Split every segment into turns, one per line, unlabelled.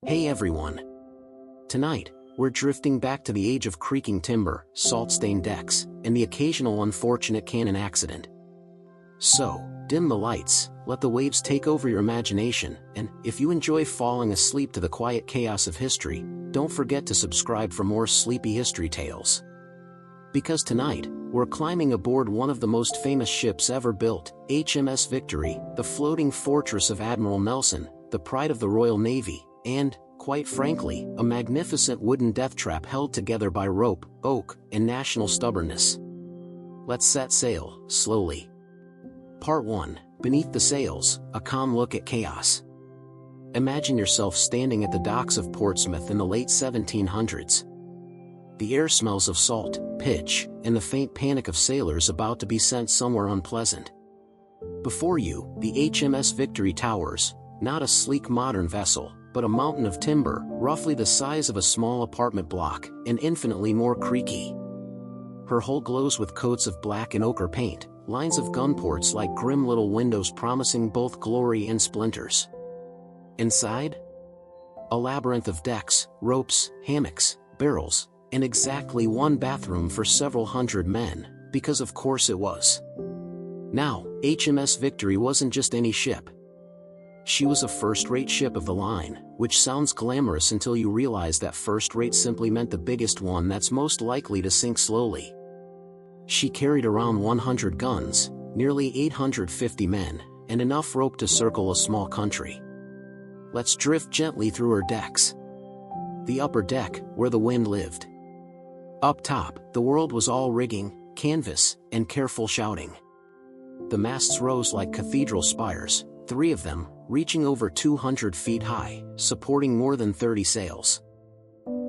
Hey everyone! Tonight, we're drifting back to the age of creaking timber, salt-stained decks, and the occasional unfortunate cannon accident. So, dim the lights, let the waves take over your imagination, and, if you enjoy falling asleep to the quiet chaos of history, don't forget to subscribe for more sleepy history tales. Because tonight, we're climbing aboard one of the most famous ships ever built, HMS Victory, the floating fortress of Admiral Nelson, the pride of the Royal Navy, and, quite frankly, a magnificent wooden death trap held together by rope, oak, and national stubbornness. Let's set sail, slowly. Part 1, Beneath the Sails, a calm look at chaos. Imagine yourself standing at the docks of Portsmouth in the late 1700s. The air smells of salt, pitch, and the faint panic of sailors about to be sent somewhere unpleasant. Before you, the HMS Victory towers, not a sleek modern vessel, but a mountain of timber, roughly the size of a small apartment block, and infinitely more creaky. Her hull glows with coats of black and ochre paint, lines of gun ports like grim little windows promising both glory and splinters. Inside? A labyrinth of decks, ropes, hammocks, barrels, and exactly one bathroom for several hundred men, because of course it was. Now, HMS Victory wasn't just any ship. She was a first-rate ship of the line, which sounds glamorous until you realize that first-rate simply meant the biggest one that's most likely to sink slowly. She carried around 100 guns, nearly 850 men, and enough rope to circle a small country. Let's drift gently through her decks. The upper deck, where the wind lived. Up top, the world was all rigging, canvas, and careful shouting. The masts rose like cathedral spires, 3 of them, reaching over 200 feet high, supporting more than 30 sails.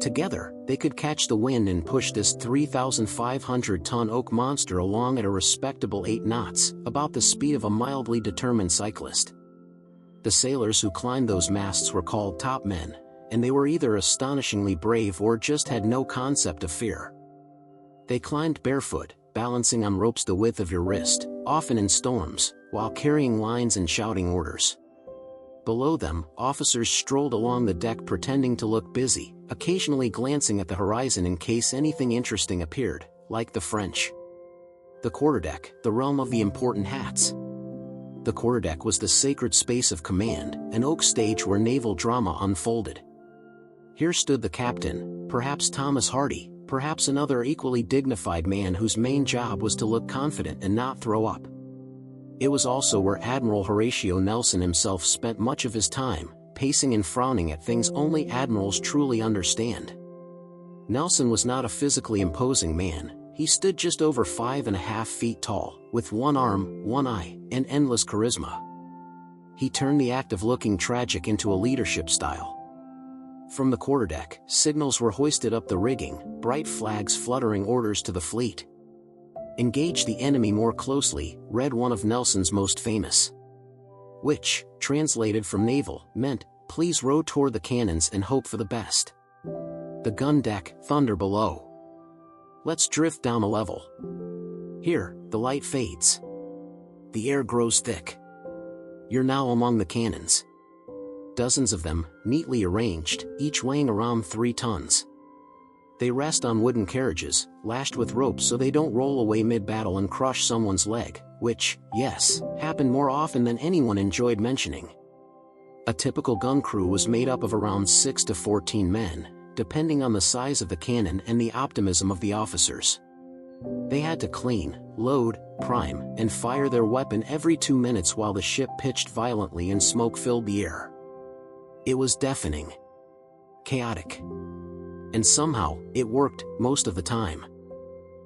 Together, they could catch the wind and push this 3,500-ton oak monster along at a respectable 8 knots, about the speed of a mildly determined cyclist. The sailors who climbed those masts were called topmen, and they were either astonishingly brave or just had no concept of fear. They climbed barefoot, balancing on ropes the width of your wrist, often in storms, while carrying lines and shouting orders. Below them, officers strolled along the deck pretending to look busy, occasionally glancing at the horizon in case anything interesting appeared, like the French. The quarterdeck, the realm of the important hats. The quarterdeck was the sacred space of command, an oak stage where naval drama unfolded. Here stood the captain, perhaps Thomas Hardy, perhaps another equally dignified man whose main job was to look confident and not throw up. It was also where Admiral Horatio Nelson himself spent much of his time, pacing and frowning at things only admirals truly understand. Nelson was not a physically imposing man. He stood just over 5.5 feet tall, with one arm, one eye, and endless charisma. He turned the act of looking tragic into a leadership style. From the quarterdeck, signals were hoisted up the rigging, bright flags fluttering orders to the fleet. "Engage the enemy more closely," read one of Nelson's most famous. Which, translated from naval, meant, "Please row toward the cannons and hope for the best." The gun deck, thunder below. Let's drift down a level. Here, the light fades. The air grows thick. You're now among the cannons. Dozens of them, neatly arranged, each weighing around 3 tons. They rest on wooden carriages, lashed with ropes so they don't roll away mid-battle and crush someone's leg, which, yes, happened more often than anyone enjoyed mentioning. A typical gun crew was made up of around 6 to 14 men, depending on the size of the cannon and the optimism of the officers. They had to clean, load, prime, and fire their weapon every 2 minutes while the ship pitched violently and smoke filled the air. It was deafening. Chaotic. And somehow, it worked, most of the time.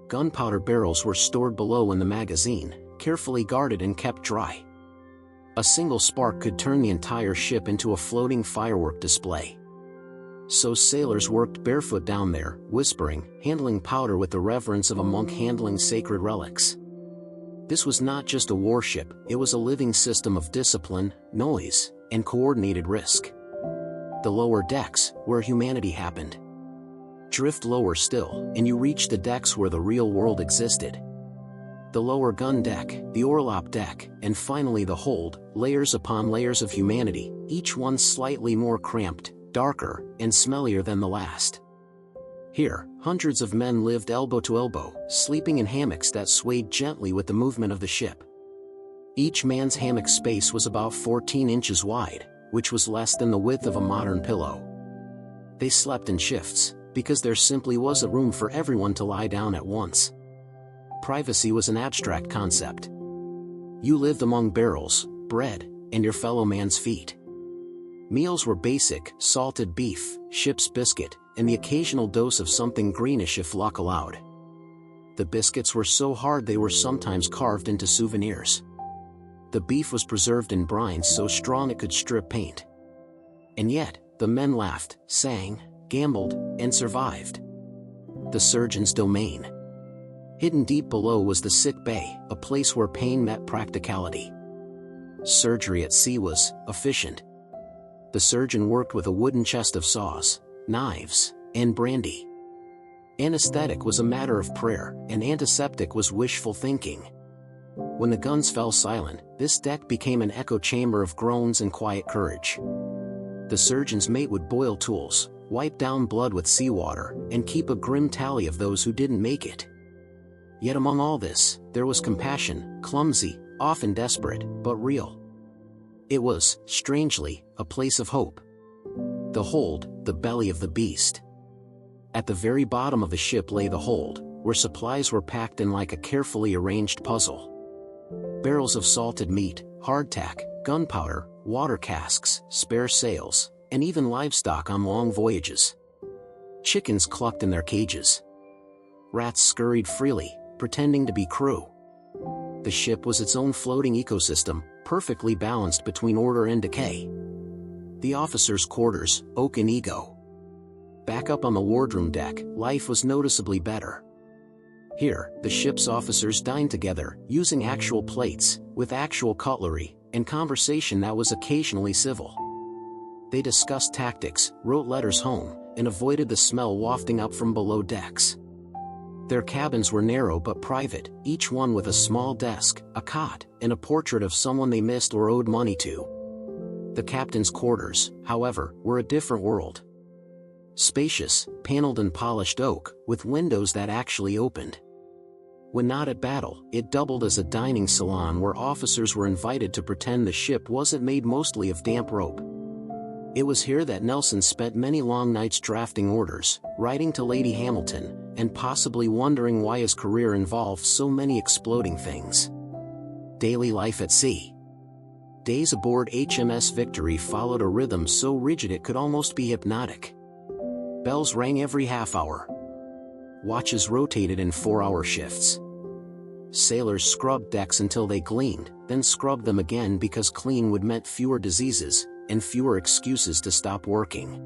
Gunpowder barrels were stored below in the magazine, carefully guarded and kept dry. A single spark could turn the entire ship into a floating firework display. So sailors worked barefoot down there, whispering, handling powder with the reverence of a monk handling sacred relics. This was not just a warship, it was a living system of discipline, noise, and coordinated risk. The lower decks, where humanity happened. Drift lower still, and you reach the decks where the real world existed. The lower gun deck, the orlop deck, and finally the hold, layers upon layers of humanity, each one slightly more cramped, darker, and smellier than the last. Here, hundreds of men lived elbow to elbow, sleeping in hammocks that swayed gently with the movement of the ship. Each man's hammock space was about 14 inches wide, which was less than the width of a modern pillow. They slept in shifts, because there simply wasn't room for everyone to lie down at once. Privacy was an abstract concept. You lived among barrels, bread, and your fellow man's feet. Meals were basic: salted beef, ship's biscuit, and the occasional dose of something greenish if luck allowed. The biscuits were so hard they were sometimes carved into souvenirs. The beef was preserved in brine so strong it could strip paint. And yet, the men laughed, sang, gambled, and survived. The surgeon's domain. Hidden deep below was the sick bay, a place where pain met practicality. Surgery at sea was efficient. The surgeon worked with a wooden chest of saws, knives, and brandy. Anesthetic was a matter of prayer, and antiseptic was wishful thinking. When the guns fell silent, this deck became an echo chamber of groans and quiet courage. The surgeon's mate would boil tools, wipe down blood with seawater, and keep a grim tally of those who didn't make it. Yet among all this, there was compassion, clumsy, often desperate, but real. It was, strangely, a place of hope. The hold, the belly of the beast. At the very bottom of the ship lay the hold, where supplies were packed in like a carefully arranged puzzle. Barrels of salted meat, hardtack, gunpowder, water casks, spare sails, and even livestock on long voyages. Chickens clucked in their cages. Rats scurried freely, pretending to be crew. The ship was its own floating ecosystem, perfectly balanced between order and decay. The officers' quarters, oak and ego. Back up on the wardroom deck, life was noticeably better. Here, the ship's officers dined together, using actual plates, with actual cutlery, and conversation that was occasionally civil. They discussed tactics, wrote letters home, and avoided the smell wafting up from below decks. Their cabins were narrow but private, each one with a small desk, a cot, and a portrait of someone they missed or owed money to. The captain's quarters, however, were a different world. Spacious, paneled and polished oak, with windows that actually opened. When not at battle, it doubled as a dining salon where officers were invited to pretend the ship wasn't made mostly of damp rope. It was here that Nelson spent many long nights drafting orders, writing to Lady Hamilton, and possibly wondering why his career involved so many exploding things. Daily life at sea. Days aboard HMS Victory followed a rhythm so rigid it could almost be hypnotic. Bells rang every half hour. Watches rotated in 4-hour shifts. Sailors scrubbed decks until they gleamed, then scrubbed them again because clean would meant fewer diseases, and fewer excuses to stop working.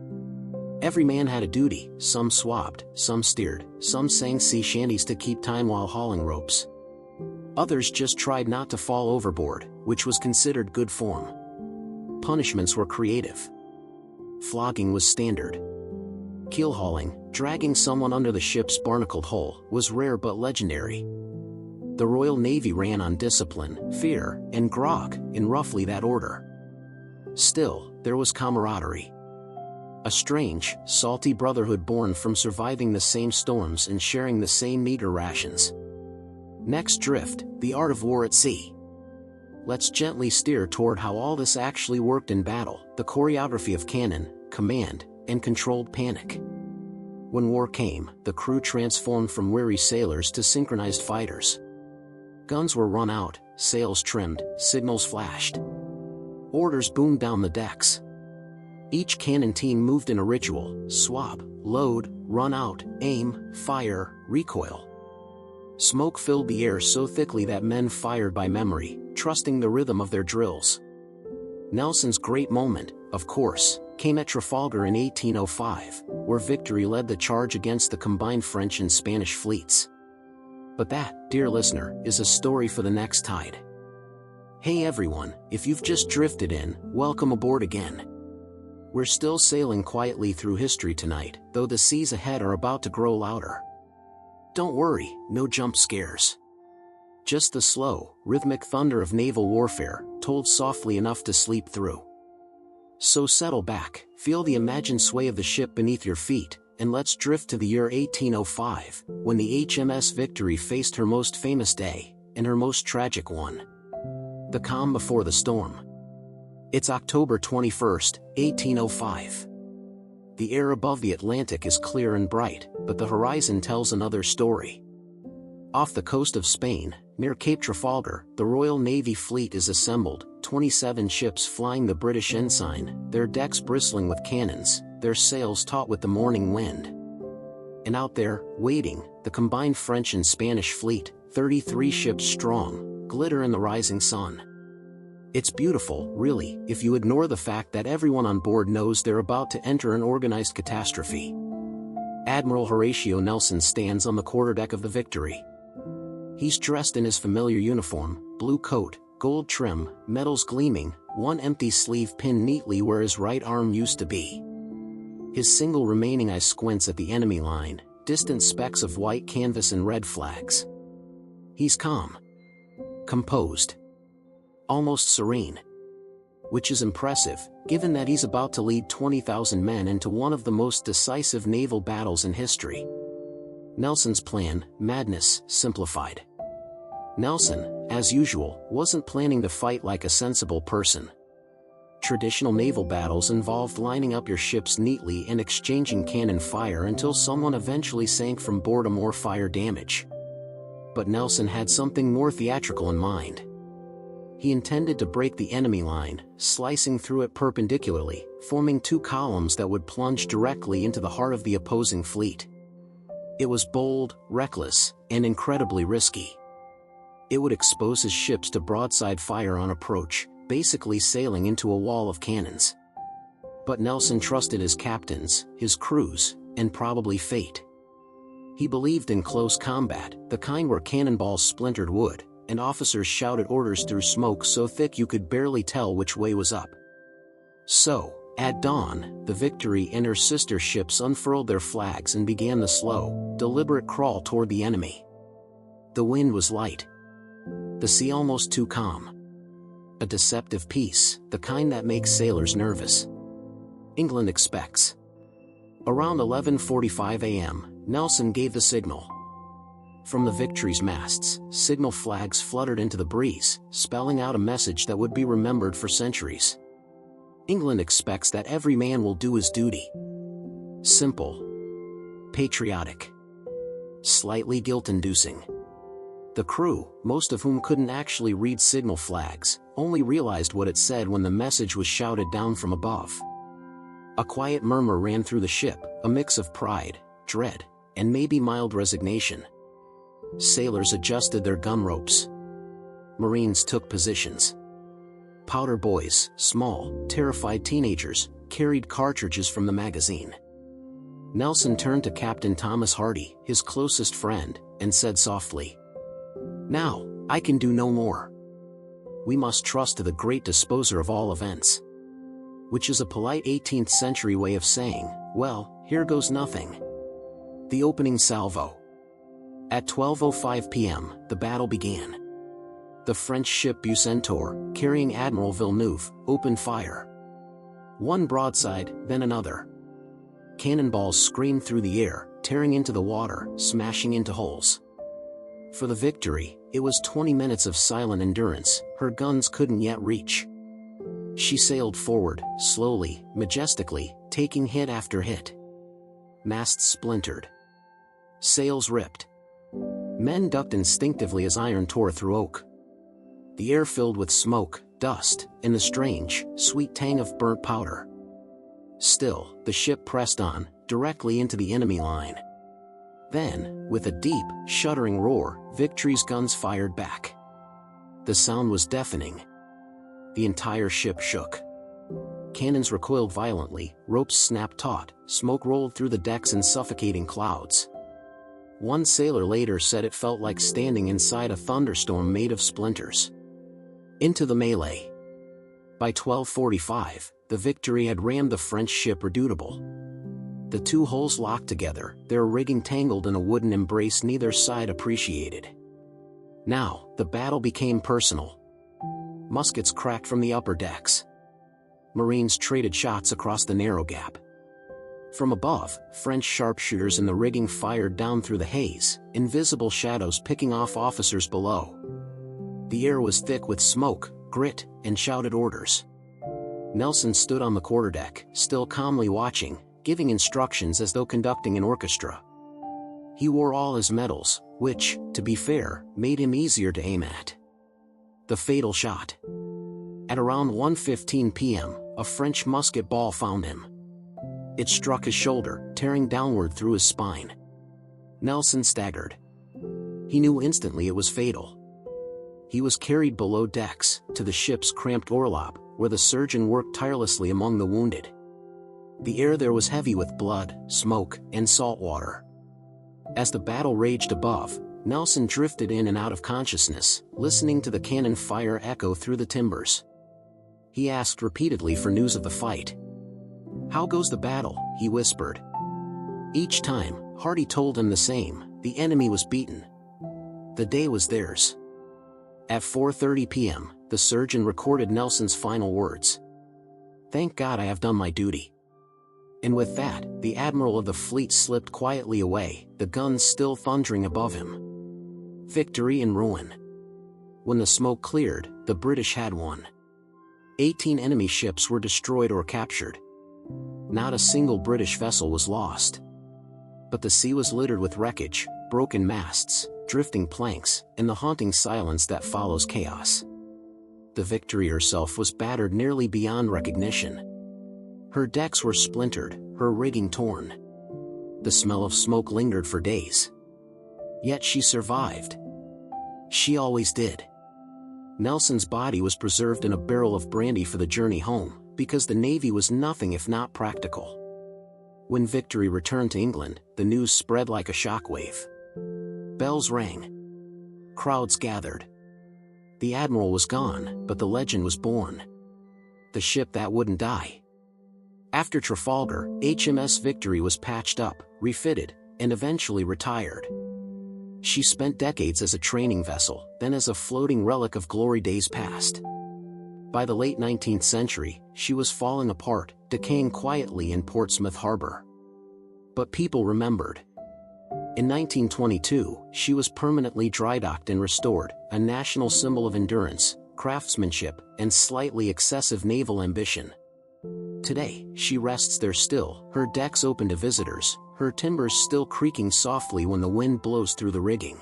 Every man had a duty, some swabbed, some steered, some sang sea shanties to keep time while hauling ropes. Others just tried not to fall overboard, which was considered good form. Punishments were creative. Flogging was standard. Keel hauling, dragging someone under the ship's barnacled hull, was rare but legendary. The Royal Navy ran on discipline, fear, and grog, in roughly that order. Still, there was camaraderie. A strange, salty brotherhood born from surviving the same storms and sharing the same meager rations. Next drift, the art of war at sea. Let's gently steer toward how all this actually worked in battle, the choreography of cannon, command, and controlled panic. When war came, the crew transformed from weary sailors to synchronized fighters. Guns were run out, sails trimmed, signals flashed. Orders boomed down the decks. Each cannon team moved in a ritual: swab, load, run out, aim, fire, recoil. Smoke filled the air so thickly that men fired by memory, trusting the rhythm of their drills. Nelson's great moment, of course, came at Trafalgar in 1805, where Victory led the charge against the combined French and Spanish fleets. But that, dear listener, is a story for the next tide. Hey everyone, if you've just drifted in, welcome aboard again. We're still sailing quietly through history tonight, though the seas ahead are about to grow louder. Don't worry, no jump scares. Just the slow, rhythmic thunder of naval warfare, told softly enough to sleep through. So settle back, feel the imagined sway of the ship beneath your feet, and let's drift to the year 1805, when the HMS Victory faced her most famous day, and her most tragic one. The calm before the storm. It's October 21st, 1805. The air above the Atlantic is clear and bright, but the horizon tells another story. Off the coast of Spain, near Cape Trafalgar, the Royal Navy fleet is assembled, 27 ships flying the British ensign, their decks bristling with cannons, their sails taut with the morning wind. And out there, waiting, the combined French and Spanish fleet, 33 ships strong, glitter in the rising sun. It's beautiful, really, if you ignore the fact that everyone on board knows they're about to enter an organized catastrophe. Admiral Horatio Nelson stands on the quarterdeck of the Victory. He's dressed in his familiar uniform, blue coat, gold trim, medals gleaming, one empty sleeve pinned neatly where his right arm used to be. His single remaining eye squints at the enemy line, distant specks of white canvas and red flags. He's calm, composed, almost serene. Which is impressive, given that he's about to lead 20,000 men into one of the most decisive naval battles in history. Nelson's plan, madness, simplified. Nelson, as usual, wasn't planning to fight like a sensible person. Traditional naval battles involved lining up your ships neatly and exchanging cannon fire until someone eventually sank from boredom or fire damage. But Nelson had something more theatrical in mind. He intended to break the enemy line, slicing through it perpendicularly, forming two columns that would plunge directly into the heart of the opposing fleet. It was bold, reckless, and incredibly risky. It would expose his ships to broadside fire on approach, basically sailing into a wall of cannons. But Nelson trusted his captains, his crews, and probably fate. He believed in close combat, the kind where cannonballs splintered wood, and officers shouted orders through smoke so thick you could barely tell which way was up. So, at dawn, the Victory and her sister ships unfurled their flags and began the slow, deliberate crawl toward the enemy. The wind was light. The sea almost too calm. A deceptive peace, the kind that makes sailors nervous. England expects. Around 11:45 a.m., Nelson gave the signal. From the Victory's masts, signal flags fluttered into the breeze, spelling out a message that would be remembered for centuries. England expects that every man will do his duty. Simple. Patriotic. Slightly guilt-inducing. The crew, most of whom couldn't actually read signal flags, only realized what it said when the message was shouted down from above. A quiet murmur ran through the ship, a mix of pride, dread, and maybe mild resignation. Sailors adjusted their gun ropes. Marines took positions. Powder boys, small, terrified teenagers, carried cartridges from the magazine. Nelson turned to Captain Thomas Hardy, his closest friend, and said softly, "Now, I can do no more. We must trust to the great disposer of all events." Which is a polite 18th century way of saying, well, here goes nothing. The opening salvo. At 12:05 p.m., the battle began. The French ship Bucentaure, carrying Admiral Villeneuve, opened fire. One broadside, then another. Cannonballs screamed through the air, tearing into the water, smashing into hulls. For the Victory, it was 20 minutes of silent endurance, her guns couldn't yet reach. She sailed forward, slowly, majestically, taking hit after hit. Masts splintered. Sails ripped. Men ducked instinctively as iron tore through oak. The air filled with smoke, dust, and the strange, sweet tang of burnt powder. Still, the ship pressed on, directly into the enemy line. Then, with a deep, shuddering roar, Victory's guns fired back. The sound was deafening. The entire ship shook. Cannons recoiled violently, ropes snapped taut, smoke rolled through the decks in suffocating clouds. One sailor later said it felt like standing inside a thunderstorm made of splinters. Into the melee. By 12:45, the Victory had rammed the French ship Redoutable. The two hulls locked together, their rigging tangled in a wooden embrace neither side appreciated. Now, the battle became personal. Muskets cracked from the upper decks. Marines traded shots across the narrow gap. From above, French sharpshooters in the rigging fired down through the haze, invisible shadows picking off officers below. The air was thick with smoke, grit, and shouted orders. Nelson stood on the quarterdeck, still calmly watching, giving instructions as though conducting an orchestra. He wore all his medals, which, to be fair, made him easier to aim at. The fatal shot. At around 1:15 p.m., a French musket ball found him. It struck his shoulder, tearing downward through his spine. Nelson staggered. He knew instantly it was fatal. He was carried below decks, to the ship's cramped orlop, where the surgeon worked tirelessly among the wounded. The air there was heavy with blood, smoke, and salt water. As the battle raged above, Nelson drifted in and out of consciousness, listening to the cannon fire echo through the timbers. He asked repeatedly for news of the fight. "How goes the battle?" he whispered. Each time, Hardy told him the same: the enemy was beaten. The day was theirs. At 4:30 p.m., the surgeon recorded Nelson's final words. "Thank God I have done my duty." And with that, the admiral of the fleet slipped quietly away, the guns still thundering above him. Victory in ruin. When the smoke cleared, the British had won. 18 enemy ships were destroyed or captured. Not a single British vessel was lost. But the sea was littered with wreckage, broken masts, drifting planks, and the haunting silence that follows chaos. The Victory herself was battered nearly beyond recognition. Her decks were splintered, her rigging torn. The smell of smoke lingered for days. Yet she survived. She always did. Nelson's body was preserved in a barrel of brandy for the journey home, because the Navy was nothing if not practical. When Victory returned to England, the news spread like a shockwave. Bells rang. Crowds gathered. The admiral was gone, but the legend was born. The ship that wouldn't die. After Trafalgar, HMS Victory was patched up, refitted, and eventually retired. She spent decades as a training vessel, then as a floating relic of glory days past. By the late 19th century, she was falling apart, decaying quietly in Portsmouth Harbor. But people remembered. In 1922, she was permanently dry-docked and restored, a national symbol of endurance, craftsmanship, and slightly excessive naval ambition. Today, she rests there still, her decks open to visitors, her timbers still creaking softly when the wind blows through the rigging.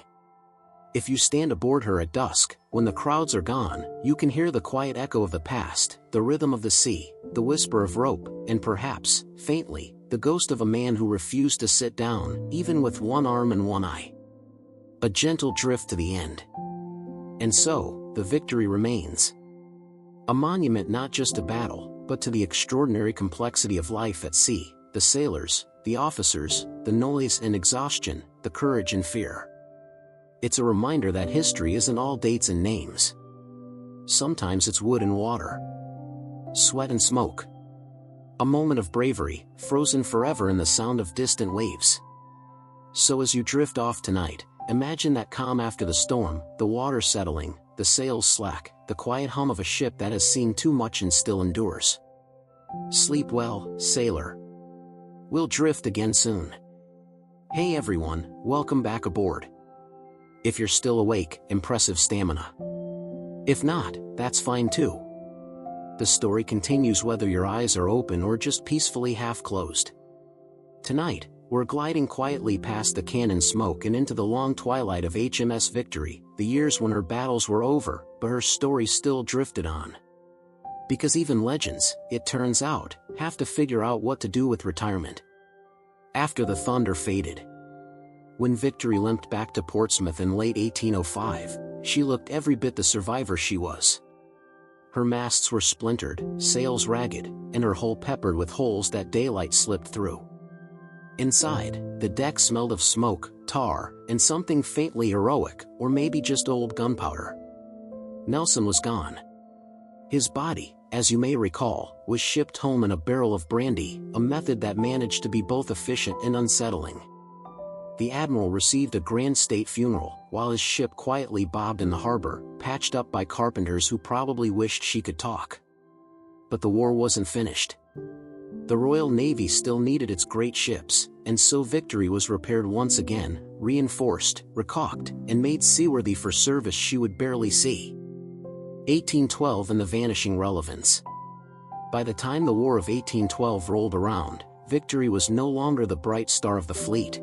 If you stand aboard her at dusk, when the crowds are gone, you can hear the quiet echo of the past, the rhythm of the sea, the whisper of rope, and perhaps, faintly, the ghost of a man who refused to sit down, even with one arm and one eye. A gentle drift to the end. And so, the Victory remains. A monument not just to battle, but to the extraordinary complexity of life at sea, the sailors, the officers, the noise and exhaustion, the courage and fear. It's a reminder that history isn't all dates and names. Sometimes it's wood and water. Sweat and smoke. A moment of bravery, frozen forever in the sound of distant waves. So as you drift off tonight, imagine that calm after the storm, the water settling, the sails slack, the quiet hum of a ship that has seen too much and still endures. Sleep well, sailor. We'll drift again soon. Hey everyone, welcome back aboard. If you're still awake, impressive stamina. If not, that's fine too. The story continues whether your eyes are open or just peacefully half-closed. Tonight, we're gliding quietly past the cannon smoke and into the long twilight of HMS Victory, the years when her battles were over, but her story still drifted on. Because even legends, it turns out, have to figure out what to do with retirement. After the thunder faded. When Victory limped back to Portsmouth in late 1805, she looked every bit the survivor she was. Her masts were splintered, sails ragged, and her hull peppered with holes that daylight slipped through. Inside, the deck smelled of smoke, tar, and something faintly heroic, or maybe just old gunpowder. Nelson was gone. His body, as you may recall, was shipped home in a barrel of brandy, a method that managed to be both efficient and unsettling. The admiral received a grand state funeral, while his ship quietly bobbed in the harbor, patched up by carpenters who probably wished she could talk. But the war wasn't finished. The Royal Navy still needed its great ships, and so Victory was repaired once again, reinforced, recaulked, and made seaworthy for service she would barely see. 1812 and the vanishing relevance. By the time the War of 1812 rolled around, Victory was no longer the bright star of the fleet.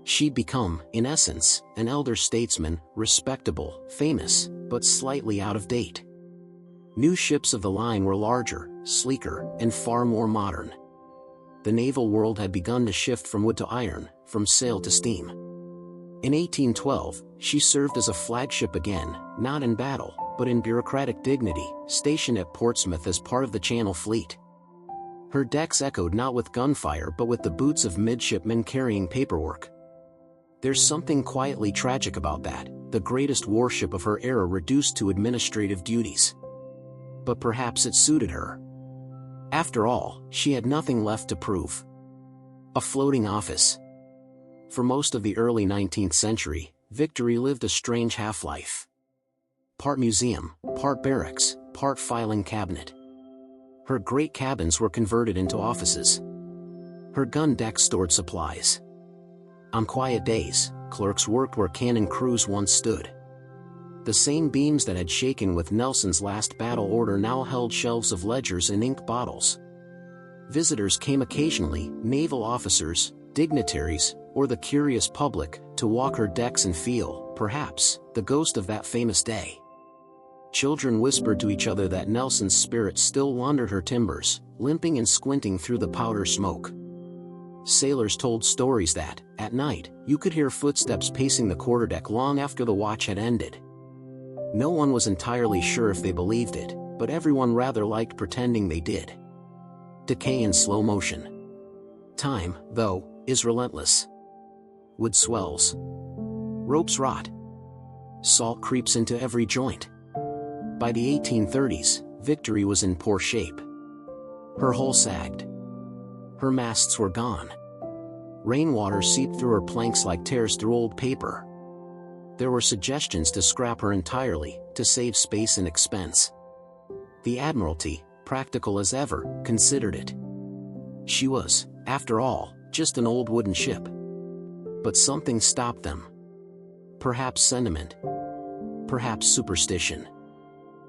She'd become, in essence, an elder statesman, respectable, famous, but slightly out of date. New ships of the line were larger, sleeker, and far more modern. The naval world had begun to shift from wood to iron, from sail to steam. In 1812, she served as a flagship again, not in battle, but in bureaucratic dignity, stationed at Portsmouth as part of the Channel Fleet. Her decks echoed not with gunfire but with the boots of midshipmen carrying paperwork. There's something quietly tragic about that, the greatest warship of her era reduced to administrative duties. But perhaps it suited her. After all, she had nothing left to prove. A floating office. For most of the early 19th century, Victory lived a strange half-life. Part museum, part barracks, part filing cabinet. Her great cabins were converted into offices. Her gun deck stored supplies. On quiet days, clerks worked where cannon crews once stood. The same beams that had shaken with Nelson's last battle order now held shelves of ledgers and ink bottles. Visitors came occasionally, naval officers, dignitaries, or the curious public, to walk her decks and feel, perhaps, the ghost of that famous day. Children whispered to each other that Nelson's spirit still wandered her timbers, limping and squinting through the powder smoke. Sailors told stories that, at night, you could hear footsteps pacing the quarterdeck long after the watch had ended. No one was entirely sure if they believed it, but everyone rather liked pretending they did. Decay in slow motion. Time, though, is relentless. Wood swells. Ropes rot. Salt creeps into every joint. By the 1830s, Victory was in poor shape. Her hull sagged. Her masts were gone. Rainwater seeped through her planks like tears through old paper. There were suggestions to scrap her entirely, to save space and expense. The Admiralty, practical as ever, considered it. She was, after all, just an old wooden ship. But something stopped them. Perhaps sentiment. Perhaps superstition.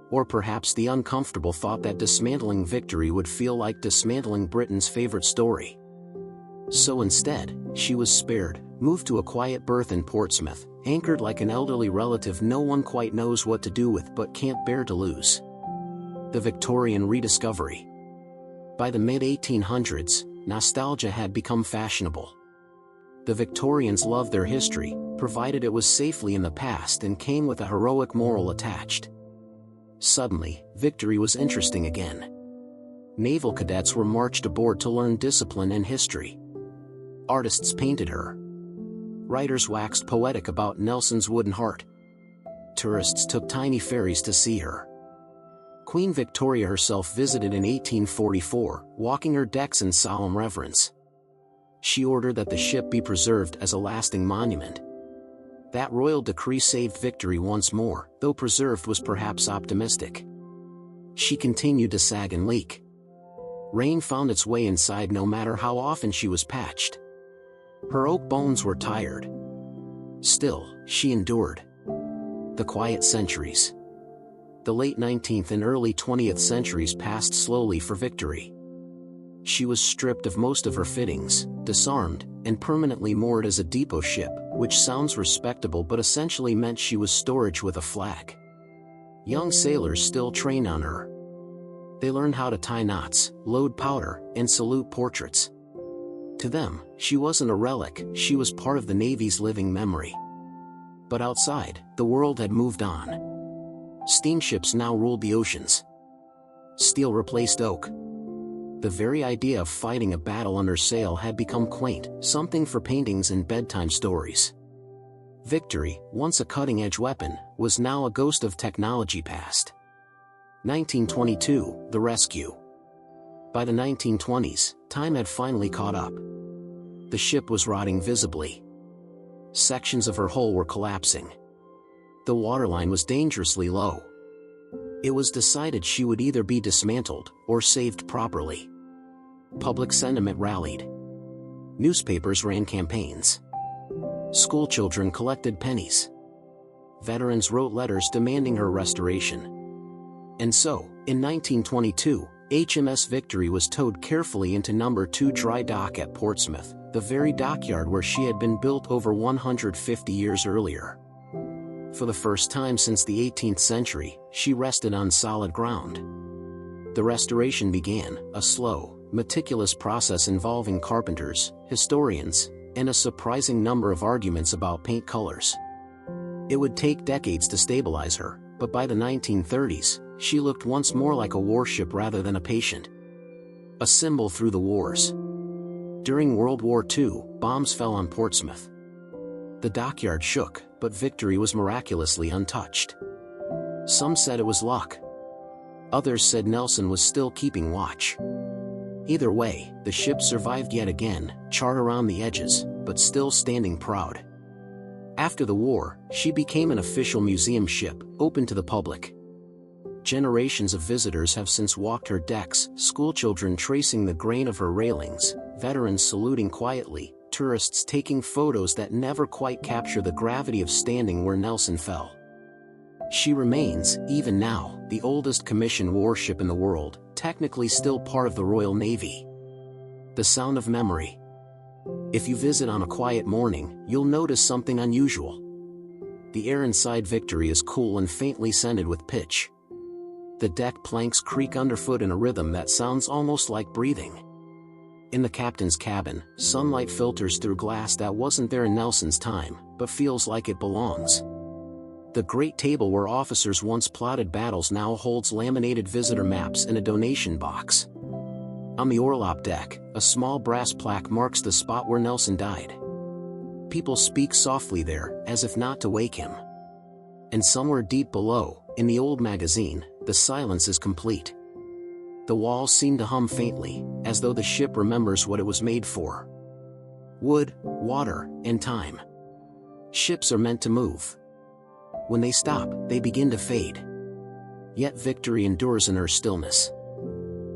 Or perhaps the uncomfortable thought that dismantling Victory would feel like dismantling Britain's favorite story. So instead, she was spared, moved to a quiet berth in Portsmouth, anchored like an elderly relative no one quite knows what to do with but can't bear to lose. The Victorian rediscovery. By the mid-1800s, nostalgia had become fashionable. The Victorians loved their history, provided it was safely in the past and came with a heroic moral attached. Suddenly, Victory was interesting again. Naval cadets were marched aboard to learn discipline and history. Artists painted her. Writers waxed poetic about Nelson's wooden heart. Tourists took tiny ferries to see her. Queen Victoria herself visited in 1844, walking her decks in solemn reverence. She ordered that the ship be preserved as a lasting monument. That royal decree saved Victory once more, though preserved was perhaps optimistic. She continued to sag and leak. Rain found its way inside no matter how often she was patched. Her oak bones were tired. Still, she endured. The quiet centuries. The late 19th and early 20th centuries passed slowly for Victory. She was stripped of most of her fittings, disarmed, and permanently moored as a depot ship, which sounds respectable but essentially meant she was storage with a flag. Young sailors still trained on her. They learned how to tie knots, load powder, and salute portraits. To them, she wasn't a relic, she was part of the Navy's living memory. But outside, the world had moved on. Steamships now ruled the oceans. Steel replaced oak. The very idea of fighting a battle under sail had become quaint, something for paintings and bedtime stories. Victory, once a cutting-edge weapon, was now a ghost of technology past. 1922, the rescue. By the 1920s, time had finally caught up. The ship was rotting visibly. Sections of her hull were collapsing. The waterline was dangerously low. It was decided she would either be dismantled or saved properly. Public sentiment rallied. Newspapers ran campaigns. Schoolchildren collected pennies. Veterans wrote letters demanding her restoration. And so, in 1922, HMS Victory was towed carefully into No. 2 Dry Dock at Portsmouth, the very dockyard where she had been built over 150 years earlier. For the first time since the 18th century, she rested on solid ground. The restoration began, a slow, meticulous process involving carpenters, historians, and a surprising number of arguments about paint colors. It would take decades to stabilize her, but by the 1930s, she looked once more like a warship rather than a patient. A symbol through the wars. During World War II, bombs fell on Portsmouth. The dockyard shook, but Victory was miraculously untouched. Some said it was luck. Others said Nelson was still keeping watch. Either way, the ship survived yet again, charred around the edges, but still standing proud. After the war, she became an official museum ship, open to the public. Generations of visitors have since walked her decks, schoolchildren tracing the grain of her railings, veterans saluting quietly, tourists taking photos that never quite capture the gravity of standing where Nelson fell. She remains, even now, the oldest commissioned warship in the world, technically still part of the Royal Navy. The sound of memory. If you visit on a quiet morning, you'll notice something unusual. The air inside Victory is cool and faintly scented with pitch. The deck planks creak underfoot in a rhythm that sounds almost like breathing. In the captain's cabin, sunlight filters through glass that wasn't there in Nelson's time, but feels like it belongs. The great table where officers once plotted battles now holds laminated visitor maps and a donation box. On the orlop deck, a small brass plaque marks the spot where Nelson died. People speak softly there, as if not to wake him. And somewhere deep below, in the old magazine, the silence is complete. The walls seem to hum faintly, as though the ship remembers what it was made for. Wood, water, and time. Ships are meant to move. When they stop, they begin to fade. Yet Victory endures in her stillness.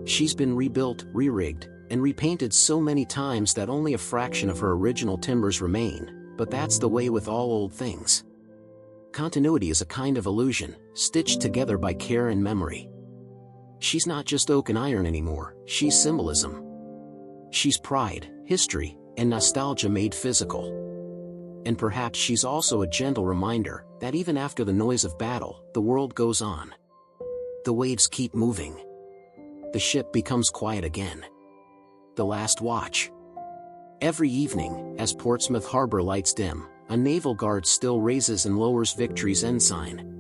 She's been rebuilt, re-rigged, and repainted so many times that only a fraction of her original timbers remain, but that's the way with all old things. Continuity is a kind of illusion, stitched together by care and memory. She's not just oak and iron anymore, she's symbolism. She's pride, history, and nostalgia made physical. And perhaps she's also a gentle reminder that even after the noise of battle, the world goes on. The waves keep moving. The ship becomes quiet again. The last watch. Every evening, as Portsmouth harbor lights dim, a naval guard still raises and lowers Victory's ensign.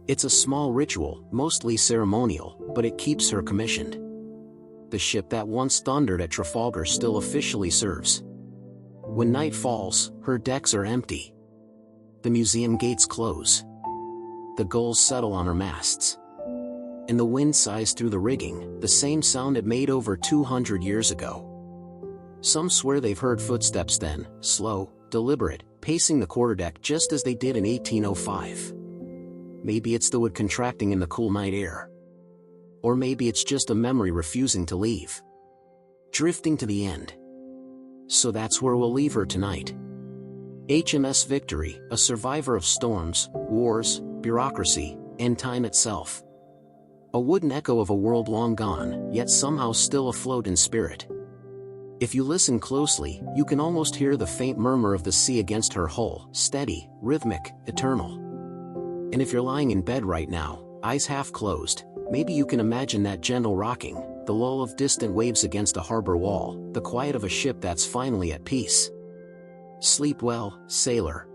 It's a small ritual, mostly ceremonial, but it keeps her commissioned. The ship that once thundered at Trafalgar still officially serves. When night falls, her decks are empty. The museum gates close. The gulls settle on her masts. And the wind sighs through the rigging, the same sound it made over 200 years ago. Some swear they've heard footsteps then, slow, deliberate, pacing the quarterdeck just as they did in 1805. Maybe it's the wood contracting in the cool night air. Or maybe it's just a memory refusing to leave. Drifting to the end. So that's where we'll leave her tonight. HMS Victory, a survivor of storms, wars, bureaucracy, and time itself. A wooden echo of a world long gone, yet somehow still afloat in spirit. If you listen closely, you can almost hear the faint murmur of the sea against her hull, steady, rhythmic, eternal. And if you're lying in bed right now, eyes half closed, maybe you can imagine that gentle rocking, the lull of distant waves against a harbor wall, the quiet of a ship that's finally at peace. Sleep well, sailor.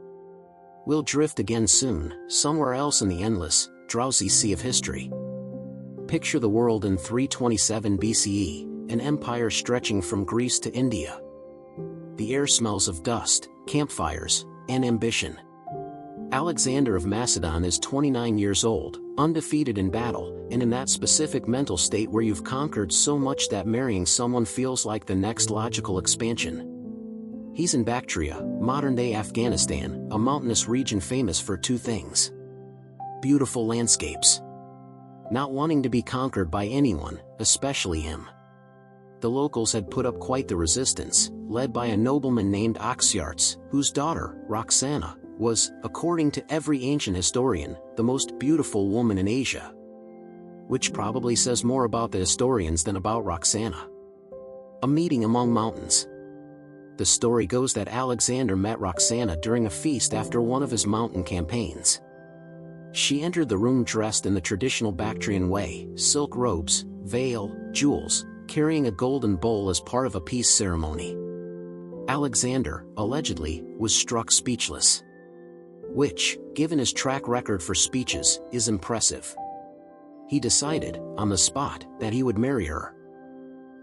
We'll drift again soon, somewhere else in the endless, drowsy sea of history. Picture the world in 327 BCE, an empire stretching from Greece to India. The air smells of dust, campfires, and ambition. Alexander of Macedon is 29 years old, undefeated in battle, and in that specific mental state where you've conquered so much that marrying someone feels like the next logical expansion. He's in Bactria, modern-day Afghanistan, a mountainous region famous for two things: beautiful landscapes not wanting to be conquered by anyone, especially him. The locals had put up quite the resistance, led by a nobleman named Oxyartes, whose daughter, Roxana, was, according to every ancient historian, the most beautiful woman in Asia. Which probably says more about the historians than about Roxana. A meeting among mountains. The story goes that Alexander met Roxana during a feast after one of his mountain campaigns. She entered the room dressed in the traditional Bactrian way, silk robes, veil, jewels, carrying a golden bowl as part of a peace ceremony. Alexander, allegedly, was struck speechless. Which, given his track record for speeches, is impressive. He decided, on the spot, that he would marry her.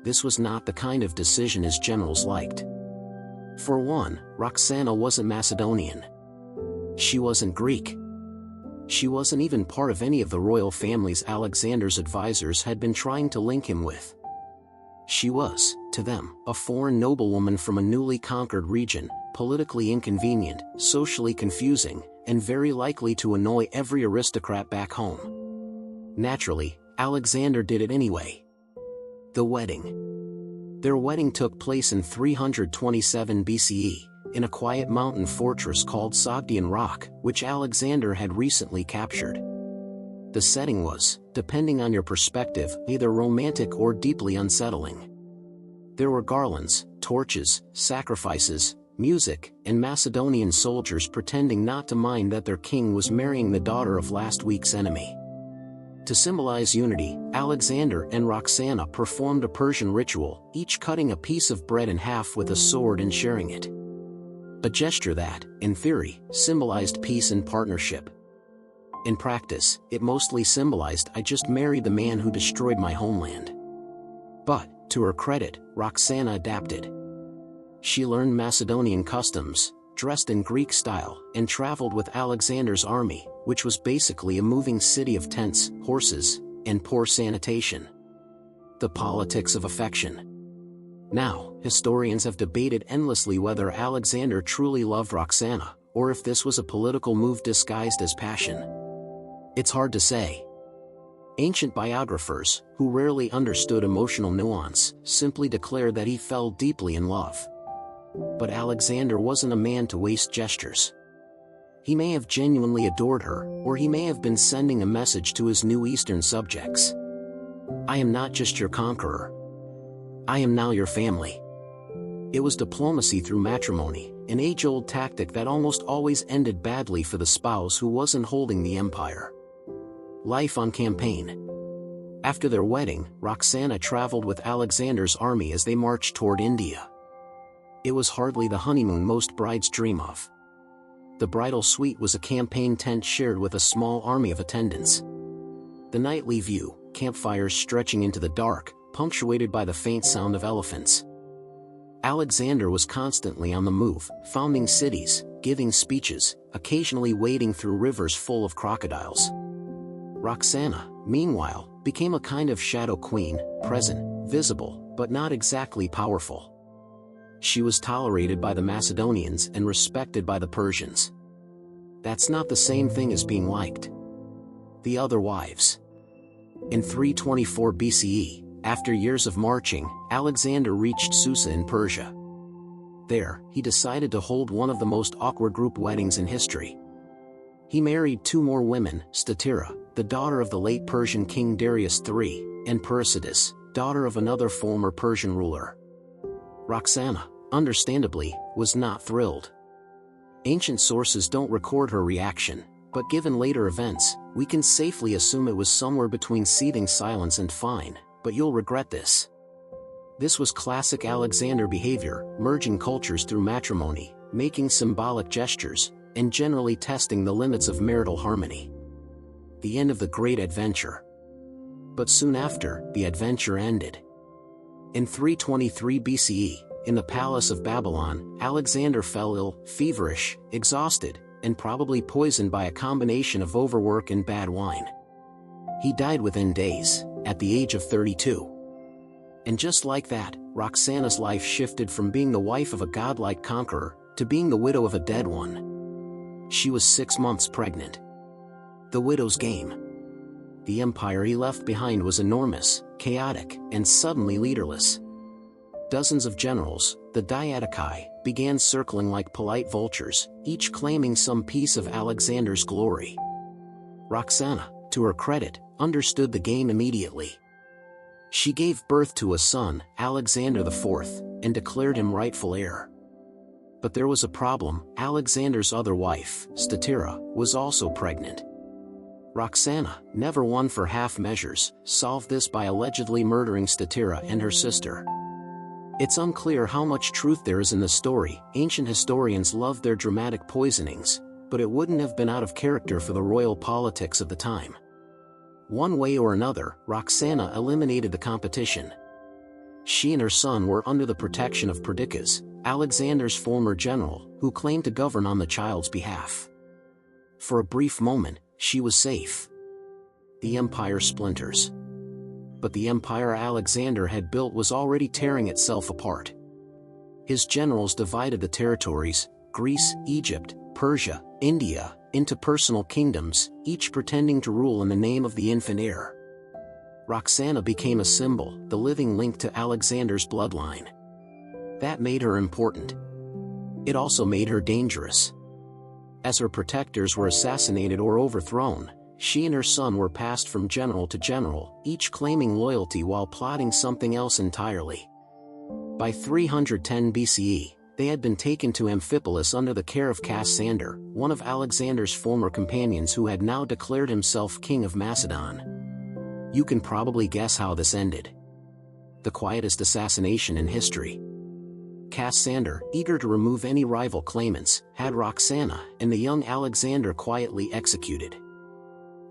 This was not the kind of decision his generals liked. For one, Roxana wasn't Macedonian. She wasn't Greek. She wasn't even part of any of the royal families Alexander's advisors had been trying to link him with. She was, to them, a foreign noblewoman from a newly conquered region, politically inconvenient, socially confusing, and very likely to annoy every aristocrat back home. Naturally, Alexander did it anyway. The wedding. Their wedding took place in 327 BCE, in a quiet mountain fortress called Sogdian Rock, which Alexander had recently captured. The setting was, depending on your perspective, either romantic or deeply unsettling. There were garlands, torches, sacrifices, music, and Macedonian soldiers pretending not to mind that their king was marrying the daughter of last week's enemy. To symbolize unity, Alexander and Roxana performed a Persian ritual, each cutting a piece of bread in half with a sword and sharing it. A gesture that, in theory, symbolized peace and partnership. In practice, it mostly symbolized I just married the man who destroyed my homeland. But, to her credit, Roxana adapted. She learned Macedonian customs, dressed in Greek style, and traveled with Alexander's army, which was basically a moving city of tents, horses, and poor sanitation. The politics of affection. Now, historians have debated endlessly whether Alexander truly loved Roxana, or if this was a political move disguised as passion. It's hard to say. Ancient biographers, who rarely understood emotional nuance, simply declared that he fell deeply in love. But Alexander wasn't a man to waste gestures. He may have genuinely adored her, or he may have been sending a message to his new Eastern subjects. I am not just your conqueror. I am now your family. It was diplomacy through matrimony, an age-old tactic that almost always ended badly for the spouse who wasn't holding the empire. Life on campaign. After their wedding, Roxana traveled with Alexander's army as they marched toward India. It was hardly the honeymoon most brides dream of. The bridal suite was a campaign tent shared with a small army of attendants. The nightly view, campfires stretching into the dark, punctuated by the faint sound of elephants. Alexander was constantly on the move, founding cities, giving speeches, occasionally wading through rivers full of crocodiles. Roxana, meanwhile, became a kind of shadow queen, present, visible, but not exactly powerful. She was tolerated by the Macedonians and respected by the Persians. That's not the same thing as being liked. The other wives. In 324 BCE, after years of marching, Alexander reached Susa in Persia. There, he decided to hold one of the most awkward group weddings in history. He married two more women, Statira, the daughter of the late Persian king Darius III, and Persides, daughter of another former Persian ruler. Roxana, understandably, was not thrilled. Ancient sources don't record her reaction, but given later events, we can safely assume it was somewhere between seething silence and fine, but you'll regret this. This was classic Alexander behavior, merging cultures through matrimony, making symbolic gestures, and generally testing the limits of marital harmony. The end of the great adventure. But soon after, the adventure ended. In 323 BCE, in the palace of Babylon, Alexander fell ill, feverish, exhausted, and probably poisoned by a combination of overwork and bad wine. He died within days, at the age of 32. And just like that, Roxana's life shifted from being the wife of a godlike conqueror, to being the widow of a dead one. She was 6 months pregnant. The widow's game. The empire he left behind was enormous, chaotic, and suddenly leaderless. Dozens of generals, the Diadochi, began circling like polite vultures, each claiming some piece of Alexander's glory. Roxana, to her credit, understood the game immediately. She gave birth to a son, Alexander IV, and declared him rightful heir. But there was a problem. Alexander's other wife, Statira, was also pregnant. Roxana, never one for half measures, solved this by allegedly murdering Statira and her sister. It's unclear how much truth there is in the story. Ancient historians love their dramatic poisonings, but it wouldn't have been out of character for the royal politics of the time. One way or another, Roxana eliminated the competition. She and her son were under the protection of Perdiccas, Alexander's former general, who claimed to govern on the child's behalf. For a brief moment, she was safe. The empire splinters. But the empire Alexander had built was already tearing itself apart. His generals divided the territories, Greece, Egypt, Persia, India, into personal kingdoms, each pretending to rule in the name of the infant heir. Roxana became a symbol, the living link to Alexander's bloodline. That made her important. It also made her dangerous. As her protectors were assassinated or overthrown, she and her son were passed from general to general, each claiming loyalty while plotting something else entirely. By 310 BCE, they had been taken to Amphipolis under the care of Cassander, one of Alexander's former companions who had now declared himself king of Macedon. You can probably guess how this ended. The quietest assassination in history. Cassander, eager to remove any rival claimants, had Roxana and the young Alexander quietly executed.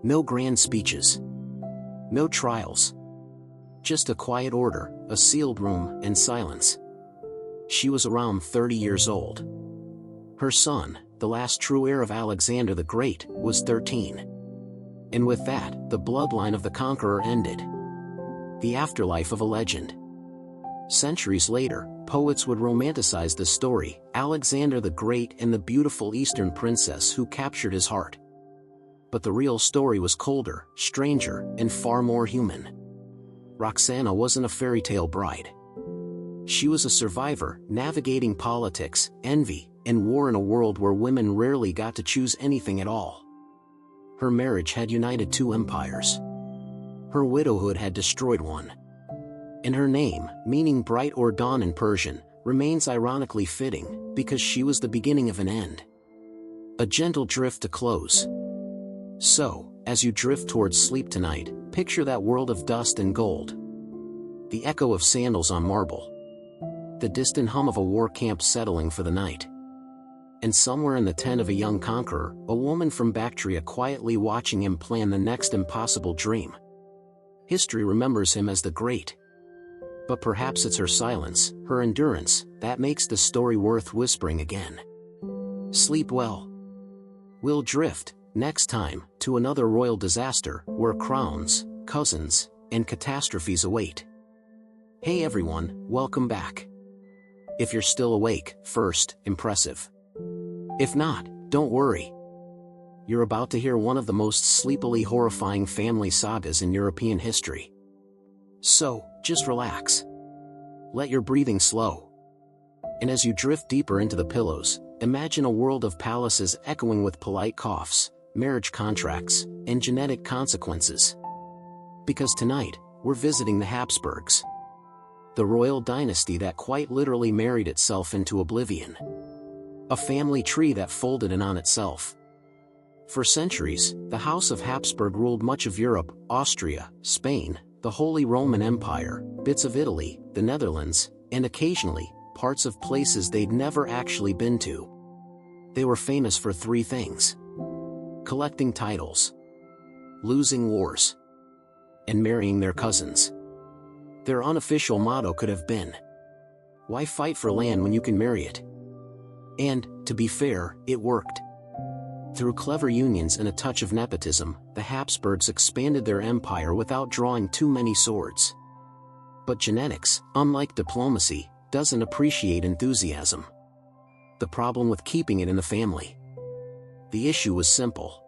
No grand speeches. No trials. Just a quiet order, a sealed room, and silence. She was around 30 years old. Her son, the last true heir of Alexander the Great, was 13. And with that, the bloodline of the conqueror ended. The afterlife of a legend. Centuries later, poets would romanticize the story, Alexander the Great and the beautiful Eastern princess who captured his heart. But the real story was colder, stranger, and far more human. Roxana wasn't a fairy tale bride. She was a survivor, navigating politics, envy, and war in a world where women rarely got to choose anything at all. Her marriage had united two empires. Her widowhood had destroyed one. And her name, meaning bright or dawn in Persian, remains ironically fitting, because she was the beginning of an end. A gentle drift to close. So, as you drift towards sleep tonight, picture that world of dust and gold. The echo of sandals on marble. The distant hum of a war camp settling for the night. And somewhere in the tent of a young conqueror, a woman from Bactria quietly watching him plan the next impossible dream. History remembers him as the Great. But perhaps it's her silence, her endurance, that makes the story worth whispering again. Sleep well. We'll drift, next time, to another royal disaster, where crowns, cousins, and catastrophes await. Hey everyone, welcome back. If you're still awake, first, impressive. If not, don't worry. You're about to hear one of the most sleepily horrifying family sagas in European history. So, just relax. Let your breathing slow. And as you drift deeper into the pillows, imagine a world of palaces echoing with polite coughs, marriage contracts, and genetic consequences. Because tonight, we're visiting the Habsburgs. The royal dynasty that quite literally married itself into oblivion. A family tree that folded in on itself. For centuries, the House of Habsburg ruled much of Europe, Austria, Spain, the Holy Roman Empire, bits of Italy, the Netherlands, and occasionally, parts of places they'd never actually been to. They were famous for three things: collecting titles, losing wars, and marrying their cousins. Their unofficial motto could have been, "Why fight for land when you can marry it?" And, to be fair, it worked. Through clever unions and a touch of nepotism, the Habsburgs expanded their empire without drawing too many swords. But genetics, unlike diplomacy, doesn't appreciate enthusiasm. The problem with keeping it in the family. The issue was simple.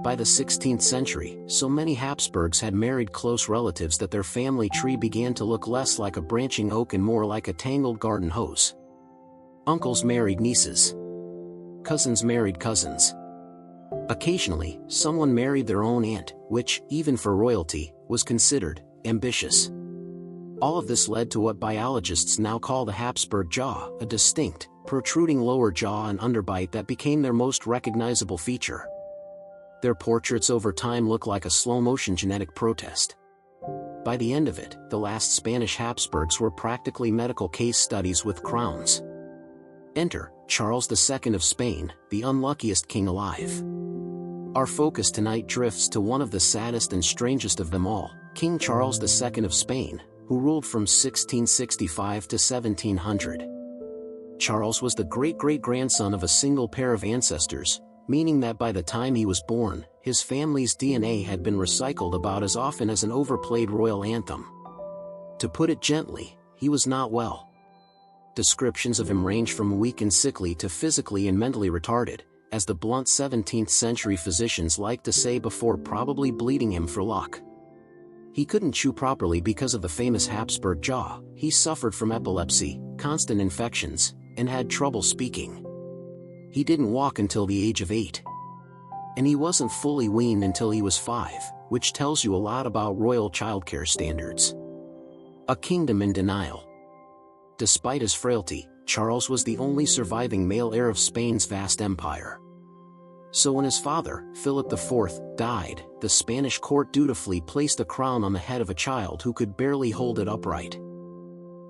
By the 16th century, so many Habsburgs had married close relatives that their family tree began to look less like a branching oak and more like a tangled garden hose. Uncles married nieces. Cousins married cousins. Occasionally, someone married their own aunt, which, even for royalty, was considered ambitious. All of this led to what biologists now call the Habsburg jaw, a distinct, protruding lower jaw and underbite that became their most recognizable feature. Their portraits over time look like a slow-motion genetic protest. By the end of it, the last Spanish Habsburgs were practically medical case studies with crowns. Enter Charles II of Spain, the unluckiest king alive. Our focus tonight drifts to one of the saddest and strangest of them all, King Charles II of Spain, who ruled from 1665 to 1700. Charles was the great-great-grandson of a single pair of ancestors, meaning that by the time he was born, his family's DNA had been recycled about as often as an overplayed royal anthem. To put it gently, he was not well. Descriptions of him range from weak and sickly to physically and mentally retarded, as the blunt 17th-century physicians liked to say before probably bleeding him for luck. He couldn't chew properly because of the famous Habsburg jaw, he suffered from epilepsy, constant infections, and had trouble speaking. He didn't walk until the age of 8. And he wasn't fully weaned until he was 5, which tells you a lot about royal childcare standards. A kingdom in denial. Despite his frailty, Charles was the only surviving male heir of Spain's vast empire. So when his father, Philip IV, died, the Spanish court dutifully placed a crown on the head of a child who could barely hold it upright.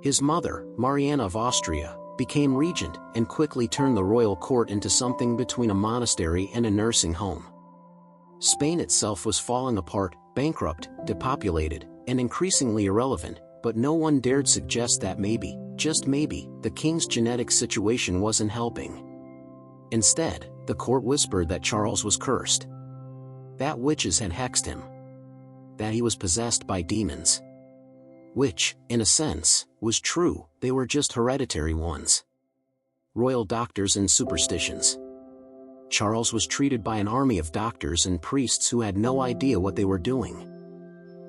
His mother, Mariana of Austria, became regent and quickly turned the royal court into something between a monastery and a nursing home. Spain itself was falling apart, bankrupt, depopulated, and increasingly irrelevant, but no one dared suggest that maybe, just maybe, the king's genetic situation wasn't helping. Instead, the court whispered that Charles was cursed. That witches had hexed him. That he was possessed by demons. Which, in a sense, was true, they were just hereditary ones. Royal doctors and superstitions. Charles was treated by an army of doctors and priests who had no idea what they were doing.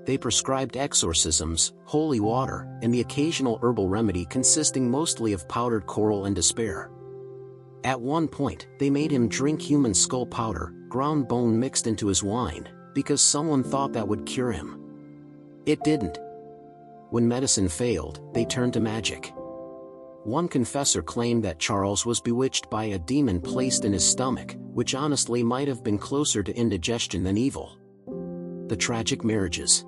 They prescribed exorcisms, holy water, and the occasional herbal remedy consisting mostly of powdered coral and despair. At one point, they made him drink human skull powder, ground bone mixed into his wine, because someone thought that would cure him. It didn't. When medicine failed, they turned to magic. One confessor claimed that Charles was bewitched by a demon placed in his stomach, which honestly might have been closer to indigestion than evil. The tragic marriages.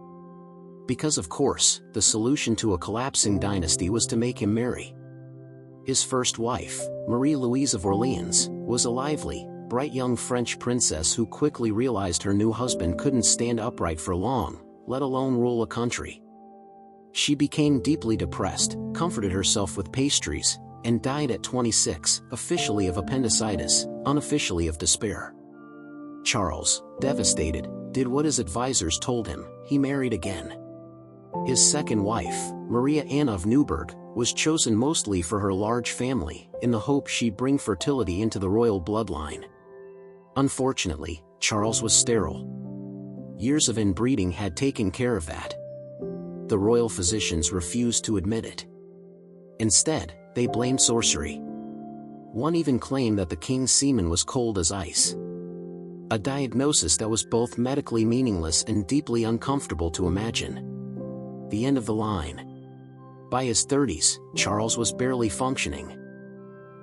Because of course, the solution to a collapsing dynasty was to make him marry. His first wife, Marie-Louise of Orleans, was a lively, bright young French princess who quickly realized her new husband couldn't stand upright for long, let alone rule a country. She became deeply depressed, comforted herself with pastries, and died at 26, officially of appendicitis, unofficially of despair. Charles, devastated, did what his advisors told him. He married again. His second wife, Maria Anna of Neuburg, was chosen mostly for her large family, in the hope she'd bring fertility into the royal bloodline. Unfortunately, Charles was sterile. Years of inbreeding had taken care of that. The royal physicians refused to admit it. Instead, they blamed sorcery. One even claimed that the king's semen was cold as ice. A diagnosis that was both medically meaningless and deeply uncomfortable to imagine. The end of the line. By his 30s, Charles was barely functioning.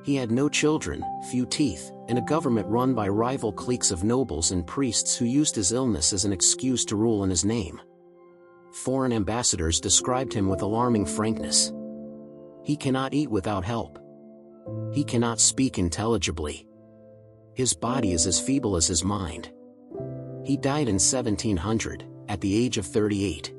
He had no children, few teeth, and a government run by rival cliques of nobles and priests who used his illness as an excuse to rule in his name. Foreign ambassadors described him with alarming frankness. He cannot eat without help. He cannot speak intelligibly. His body is as feeble as his mind. He died in 1700, at the age of 38.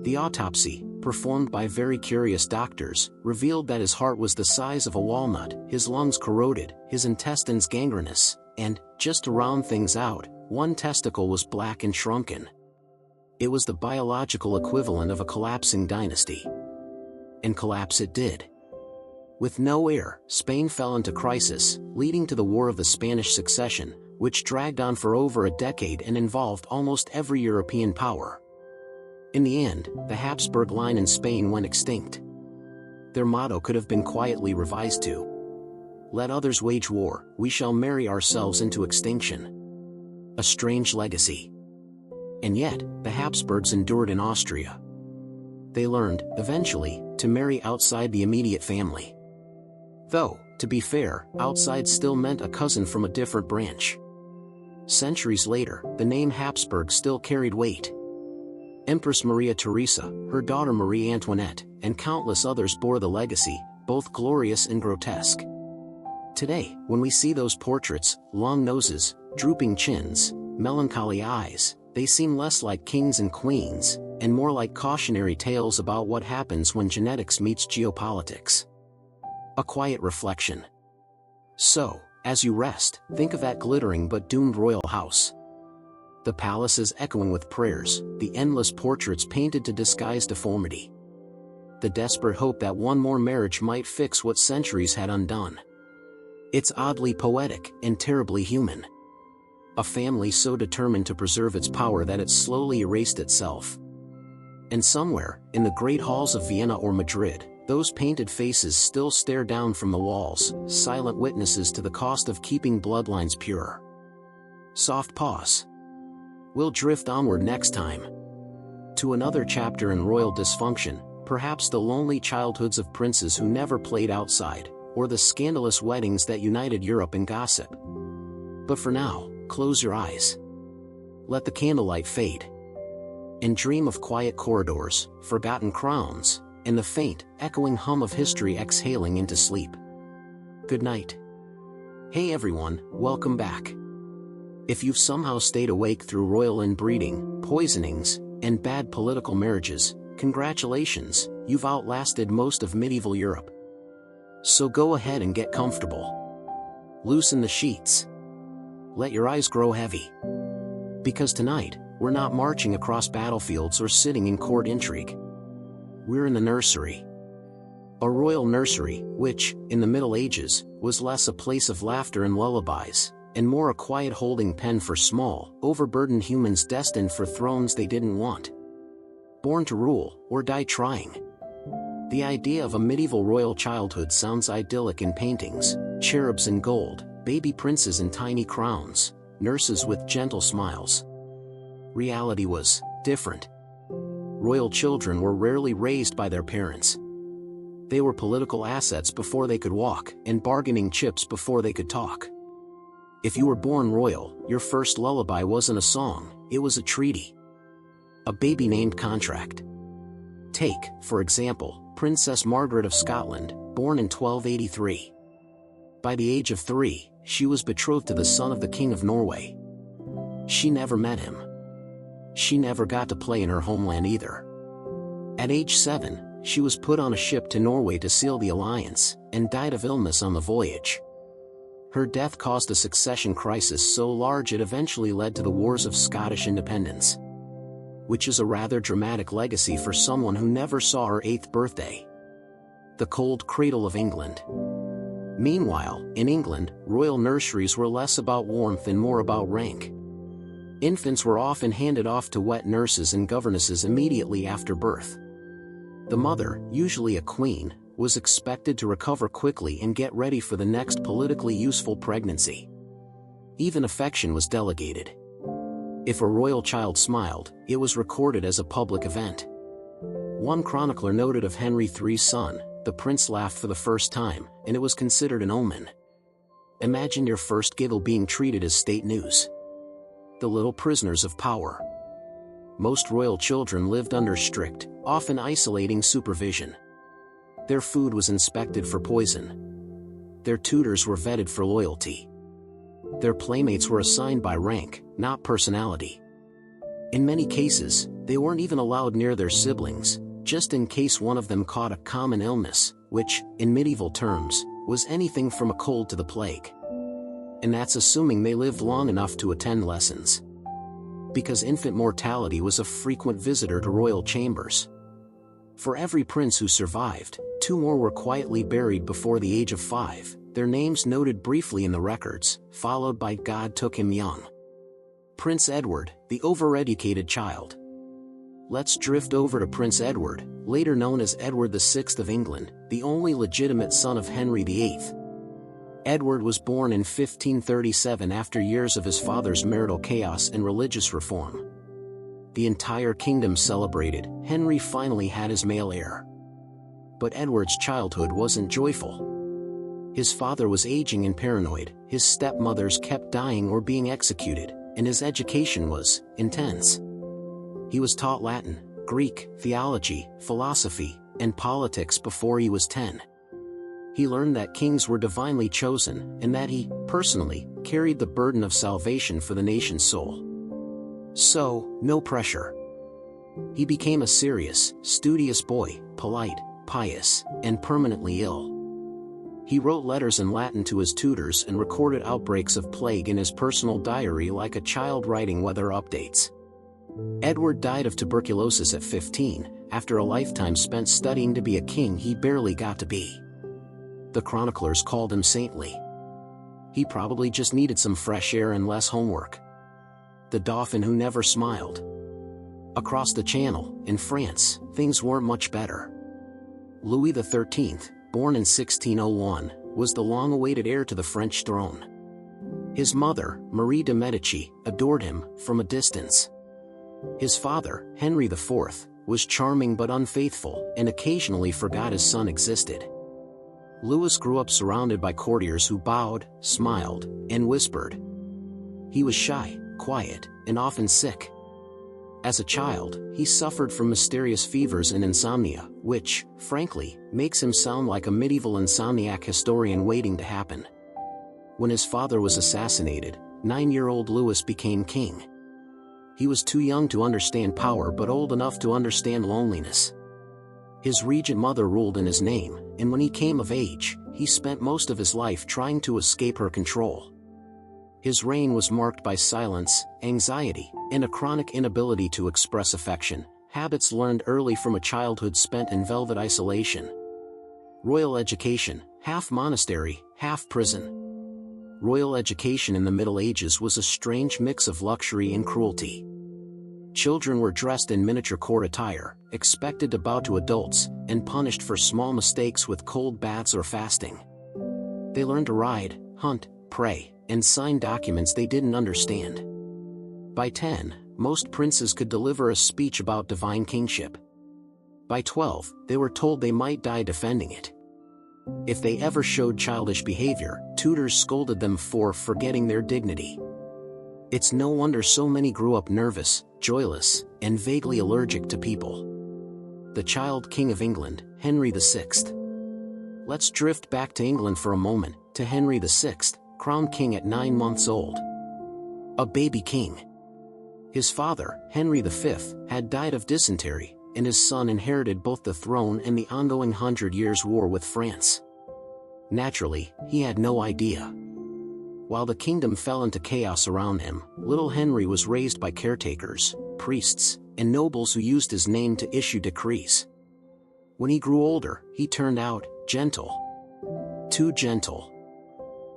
The autopsy, performed by very curious doctors, revealed that his heart was the size of a walnut, his lungs corroded, his intestines gangrenous, and, just to round things out, one testicle was black and shrunken. It was the biological equivalent of a collapsing dynasty. And collapse it did. With no heir, Spain fell into crisis, leading to the War of the Spanish Succession, which dragged on for over a decade and involved almost every European power. In the end, the Habsburg line in Spain went extinct. Their motto could have been quietly revised to, "Let others wage war, we shall marry ourselves into extinction." A strange legacy. And yet, the Habsburgs endured in Austria. They learned, eventually, to marry outside the immediate family. Though, to be fair, outside still meant a cousin from a different branch. Centuries later, the name Habsburg still carried weight. Empress Maria Theresa, her daughter Marie Antoinette, and countless others bore the legacy, both glorious and grotesque. Today, when we see those portraits, long noses, drooping chins, melancholy eyes, they seem less like kings and queens, and more like cautionary tales about what happens when genetics meets geopolitics. A quiet reflection. So, as you rest, think of that glittering but doomed royal house. The palaces echoing with prayers, the endless portraits painted to disguise deformity. The desperate hope that one more marriage might fix what centuries had undone. It's oddly poetic and terribly human. A family so determined to preserve its power that it slowly erased itself. And somewhere, in the great halls of Vienna or Madrid, those painted faces still stare down from the walls, silent witnesses to the cost of keeping bloodlines pure. Soft pause. We'll drift onward next time. To another chapter in royal dysfunction, perhaps the lonely childhoods of princes who never played outside, or the scandalous weddings that united Europe in gossip. But for now, close your eyes. Let the candlelight fade. And dream of quiet corridors, forgotten crowns, and the faint, echoing hum of history exhaling into sleep. Good night. Hey everyone, welcome back. If you've somehow stayed awake through royal inbreeding, poisonings, and bad political marriages, congratulations, you've outlasted most of medieval Europe. So go ahead and get comfortable. Loosen the sheets. Let your eyes grow heavy. Because tonight, we're not marching across battlefields or sitting in court intrigue. We're in the nursery. A royal nursery, which, in the Middle Ages, was less a place of laughter and lullabies, and more a quiet holding pen for small, overburdened humans destined for thrones they didn't want. Born to rule, or die trying. The idea of a medieval royal childhood sounds idyllic in paintings, cherubs in gold, baby princes in tiny crowns, nurses with gentle smiles. Reality was different. Royal children were rarely raised by their parents. They were political assets before they could walk, and bargaining chips before they could talk. If you were born royal, your first lullaby wasn't a song, it was a treaty. A baby-named contract. Take, for example, Princess Margaret of Scotland, born in 1283. By the age of 3, she was betrothed to the son of the King of Norway. She never met him. She never got to play in her homeland either. At age 7, she was put on a ship to Norway to seal the alliance, and died of illness on the voyage. Her death caused a succession crisis so large it eventually led to the Wars of Scottish Independence. Which is a rather dramatic legacy for someone who never saw her 8th birthday. The cold cradle of England. Meanwhile, in England, royal nurseries were less about warmth and more about rank. Infants were often handed off to wet nurses and governesses immediately after birth. The mother, usually a queen, was expected to recover quickly and get ready for the next politically useful pregnancy. Even affection was delegated. If a royal child smiled, it was recorded as a public event. One chronicler noted of Henry III's son, the prince laughed for the first time, and it was considered an omen. Imagine your first giggle being treated as state news. The little prisoners of power. Most royal children lived under strict, often isolating supervision. Their food was inspected for poison. Their tutors were vetted for loyalty. Their playmates were assigned by rank, not personality. In many cases, they weren't even allowed near their siblings, just in case one of them caught a common illness, which, in medieval terms, was anything from a cold to the plague. And that's assuming they lived long enough to attend lessons. Because infant mortality was a frequent visitor to royal chambers. For every prince who survived, 2 more were quietly buried before the age of 5, their names noted briefly in the records, followed by God took him young. Prince Edward, the overeducated child. Let's drift over to Prince Edward, later known as Edward VI of England, the only legitimate son of Henry VIII. Edward was born in 1537 after years of his father's marital chaos and religious reform. The entire kingdom celebrated, Henry finally had his male heir. But Edward's childhood wasn't joyful. His father was aging and paranoid, his stepmothers kept dying or being executed, and his education was intense. He was taught Latin, Greek, theology, philosophy, and politics before he was 10. He learned that kings were divinely chosen, and that he, personally, carried the burden of salvation for the nation's soul. So, no pressure. He became a serious, studious boy, polite, pious, and permanently ill. He wrote letters in Latin to his tutors and recorded outbreaks of plague in his personal diary like a child writing weather updates. Edward died of tuberculosis at 15, after a lifetime spent studying to be a king he barely got to be. The chroniclers called him saintly. He probably just needed some fresh air and less homework. The dauphin who never smiled. Across the channel, in France, things weren't much better. Louis XIII, born in 1601, was the long-awaited heir to the French throne. His mother, Marie de Medici, adored him from a distance. His father, Henry IV, was charming but unfaithful and occasionally forgot his son existed. Louis grew up surrounded by courtiers who bowed, smiled, and whispered. He was shy, quiet, and often sick. As a child, he suffered from mysterious fevers and insomnia, which, frankly, makes him sound like a medieval insomniac historian waiting to happen. When his father was assassinated, 9-year-old Louis became king. He was too young to understand power but old enough to understand loneliness. His regent mother ruled in his name, and when he came of age, he spent most of his life trying to escape her control. His reign was marked by silence, anxiety, and a chronic inability to express affection, habits learned early from a childhood spent in velvet isolation. Royal education, half monastery, half prison. Royal education in the Middle Ages was a strange mix of luxury and cruelty. Children were dressed in miniature court attire, expected to bow to adults, and punished for small mistakes with cold baths or fasting. They learned to ride, hunt, pray, and sign documents they didn't understand. By 10, most princes could deliver a speech about divine kingship. By 12, they were told they might die defending it. If they ever showed childish behavior, tutors scolded them for forgetting their dignity. It's no wonder so many grew up nervous, joyless, and vaguely allergic to people. The child king of England, Henry VI. Let's drift back to England for a moment, to Henry VI, crowned king at 9 months old. A baby king. His father, Henry V, had died of dysentery, and his son inherited both the throne and the ongoing 100 Years' War with France. Naturally, he had no idea. While the kingdom fell into chaos around him, little Henry was raised by caretakers, priests, and nobles who used his name to issue decrees. When he grew older, he turned out gentle. Too gentle.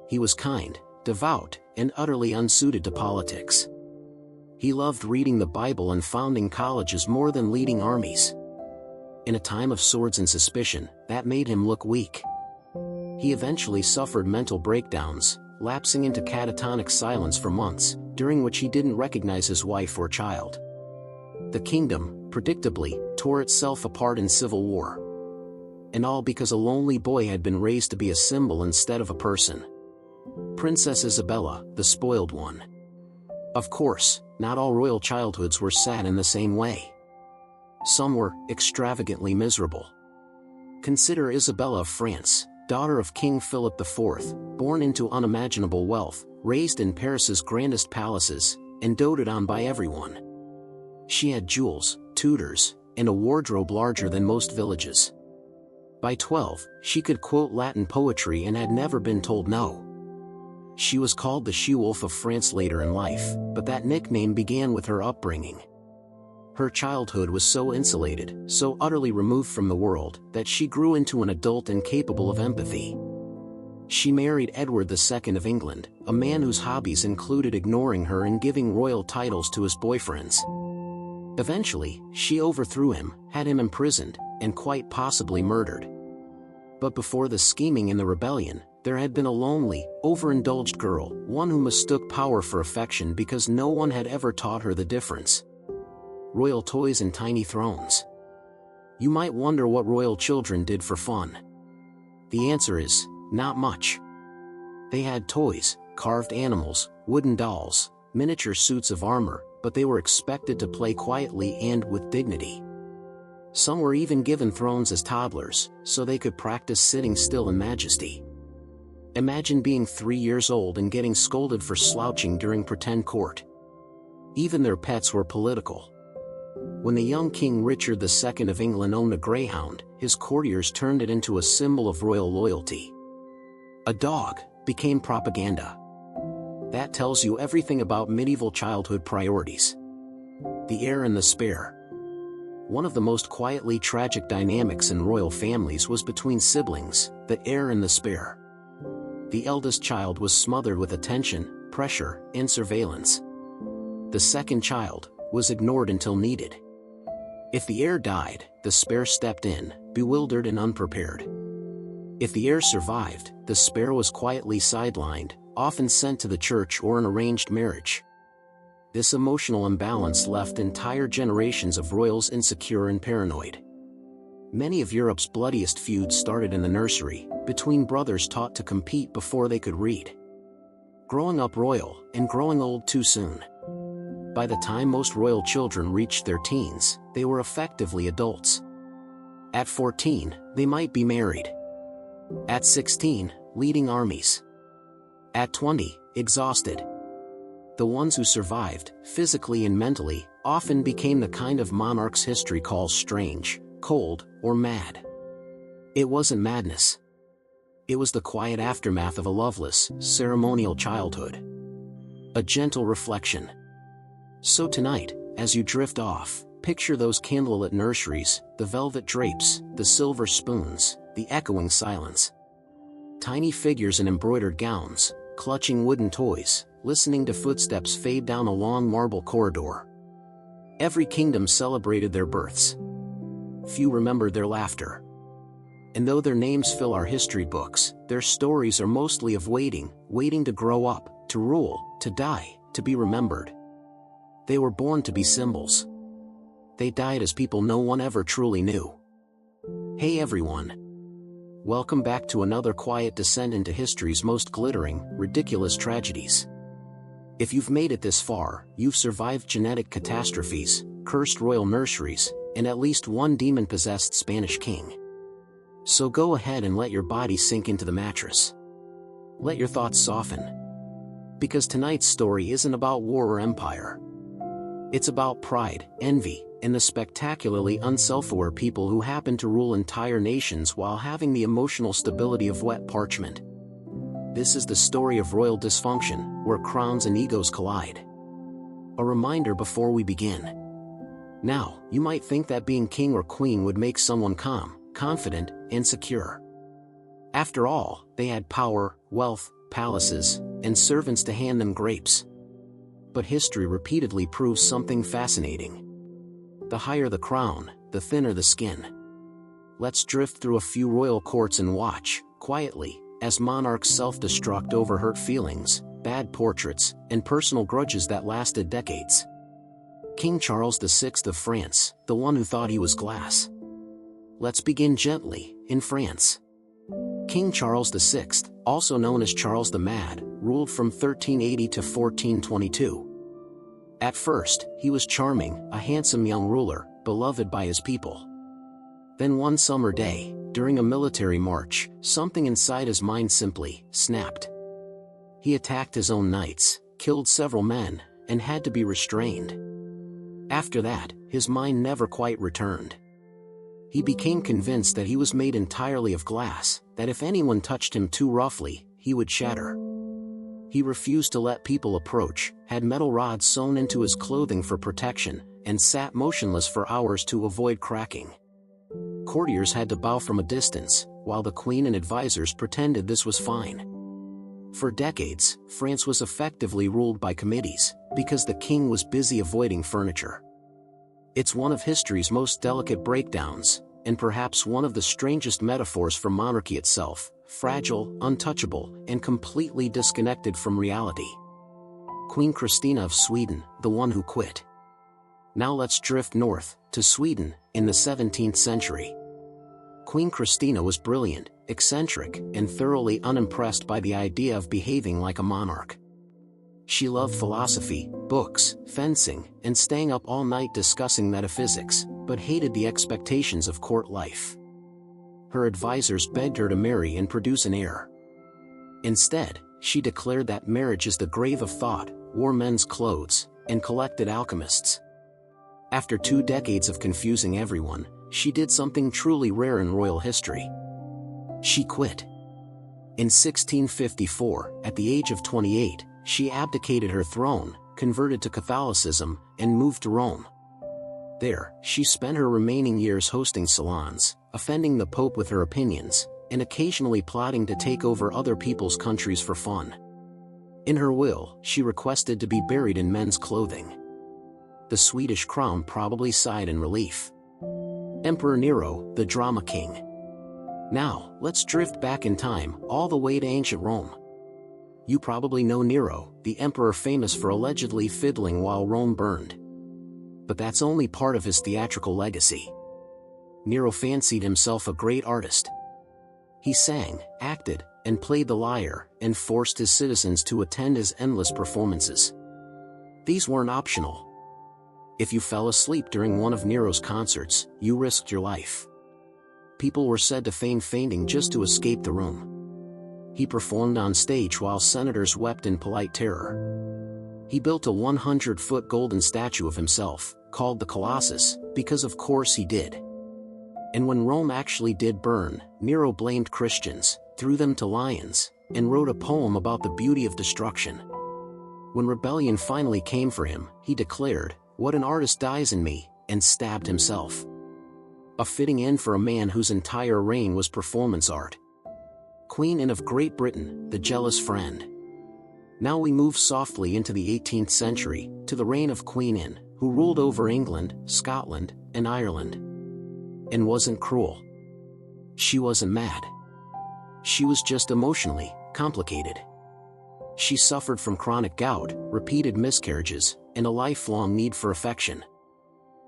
He was kind, devout, and utterly unsuited to politics. He loved reading the Bible and founding colleges more than leading armies. In a time of swords and suspicion, that made him look weak. He eventually suffered mental breakdowns, lapsing into catatonic silence for months, during which he didn't recognize his wife or child. The kingdom, predictably, tore itself apart in civil war. And all because a lonely boy had been raised to be a symbol instead of a person. Princess Isabella, the spoiled one. Of course, not all royal childhoods were sad in the same way. Some were extravagantly miserable. Consider Isabella of France, daughter of King Philip IV, born into unimaginable wealth, raised in Paris's grandest palaces, and doted on by everyone. She had jewels, tutors, and a wardrobe larger than most villages. By 12, she could quote Latin poetry and had never been told no. She was called the She-Wolf of France later in life, but that nickname began with her upbringing. Her childhood was so insulated, so utterly removed from the world, that she grew into an adult incapable of empathy. She married Edward II of England, a man whose hobbies included ignoring her and giving royal titles to his boyfriends. Eventually, she overthrew him, had him imprisoned, and quite possibly murdered. But before the scheming and the rebellion, there had been a lonely, overindulged girl, one who mistook power for affection because no one had ever taught her the difference. Royal toys and tiny thrones. You might wonder what royal children did for fun. The answer is, not much. They had toys, carved animals, wooden dolls, miniature suits of armor, but they were expected to play quietly and with dignity. Some were even given thrones as toddlers, so they could practice sitting still in majesty. Imagine being 3 years old and getting scolded for slouching during pretend court. Even their pets were political. When the young King Richard II of England owned a greyhound, his courtiers turned it into a symbol of royal loyalty. A dog became propaganda. That tells you everything about medieval childhood priorities. The heir and the spare. One of the most quietly tragic dynamics in royal families was between siblings, the heir and the spare. The eldest child was smothered with attention, pressure, and surveillance. The second child was ignored until needed. If the heir died, the spare stepped in, bewildered and unprepared. If the heir survived, the spare was quietly sidelined, often sent to the church or an arranged marriage. This emotional imbalance left entire generations of royals insecure and paranoid. Many of Europe's bloodiest feuds started in the nursery, between brothers taught to compete before they could read. Growing up royal and growing old too soon. By the time most royal children reached their teens, they were effectively adults. At 14, they might be married. At 16, leading armies. At 20, exhausted. The ones who survived, physically and mentally, often became the kind of monarchs history calls strange, cold, or mad. It wasn't madness. It was the quiet aftermath of a loveless, ceremonial childhood. A gentle reflection. So tonight, as you drift off, picture those candlelit nurseries, the velvet drapes, the silver spoons, the echoing silence. Tiny figures in embroidered gowns, clutching wooden toys, listening to footsteps fade down a long marble corridor. Every kingdom celebrated their births. Few remembered their laughter. And though their names fill our history books, their stories are mostly of waiting to grow up, to rule, to die, to be remembered. They were born to be symbols. They died as people no one ever truly knew. Hey everyone. Welcome back to another quiet descent into history's most glittering, ridiculous tragedies. If you've made it this far, you've survived genetic catastrophes, cursed royal nurseries, and at least one demon-possessed Spanish king. So go ahead and let your body sink into the mattress. Let your thoughts soften. Because tonight's story isn't about war or empire. It's about pride, envy, and the spectacularly unself-aware people who happen to rule entire nations while having the emotional stability of wet parchment. This is the story of royal dysfunction, where crowns and egos collide. A reminder before we begin. Now, you might think that being king or queen would make someone calm, confident, and secure. After all, they had power, wealth, palaces, and servants to hand them grapes. But history repeatedly proves something fascinating. The higher the crown, the thinner the skin. Let's drift through a few royal courts and watch, quietly, as monarchs self-destruct over hurt feelings, bad portraits, and personal grudges that lasted decades. King Charles VI of France, the one who thought he was glass. Let's begin gently, in France. King Charles VI, also known as Charles the Mad, ruled from 1380 to 1422. At first, he was charming, a handsome young ruler, beloved by his people. Then one summer day, during a military march, something inside his mind simply snapped. He attacked his own knights, killed several men, and had to be restrained. After that, his mind never quite returned. He became convinced that he was made entirely of glass, that if anyone touched him too roughly, he would shatter. He refused to let people approach, had metal rods sewn into his clothing for protection, and sat motionless for hours to avoid cracking. Courtiers had to bow from a distance, while the queen and advisors pretended this was fine. For decades, France was effectively ruled by committees, because the king was busy avoiding furniture. It's one of history's most delicate breakdowns, and perhaps one of the strangest metaphors for monarchy itself: fragile, untouchable, and completely disconnected from reality. Queen Christina of Sweden, the one who quit. Now let's drift north, to Sweden, in the 17th century. Queen Christina was brilliant, eccentric, and thoroughly unimpressed by the idea of behaving like a monarch. She loved philosophy, books, fencing, and staying up all night discussing metaphysics, but hated the expectations of court life. Her advisors begged her to marry and produce an heir. Instead, she declared that marriage is the grave of thought, wore men's clothes, and collected alchemists. After 2 decades of confusing everyone, she did something truly rare in royal history. She quit. In 1654, at the age of 28, she abdicated her throne, converted to Catholicism, and moved to Rome. There, she spent her remaining years hosting salons, offending the Pope with her opinions, and occasionally plotting to take over other people's countries for fun. In her will, she requested to be buried in men's clothing. The Swedish crown probably sighed in relief. Emperor Nero, the drama king. Now, let's drift back in time, all the way to ancient Rome. You probably know Nero, the emperor famous for allegedly fiddling while Rome burned. But that's only part of his theatrical legacy. Nero fancied himself a great artist. He sang, acted, and played the lyre, and forced his citizens to attend his endless performances. These weren't optional. If you fell asleep during one of Nero's concerts, you risked your life. People were said to feign fainting just to escape the room. He performed on stage while senators wept in polite terror. He built a 100-foot golden statue of himself, called the Colossus, because of course he did. And when Rome actually did burn, Nero blamed Christians, threw them to lions, and wrote a poem about the beauty of destruction. When rebellion finally came for him, he declared, "What an artist dies in me," and stabbed himself. A fitting end for a man whose entire reign was performance art. Queen Anne of Great Britain, the jealous friend. Now we move softly into the 18th century, to the reign of Queen Anne, who ruled over England, Scotland, and Ireland. And wasn't cruel. She wasn't mad. She was just emotionally complicated. She suffered from chronic gout, repeated miscarriages, and a lifelong need for affection.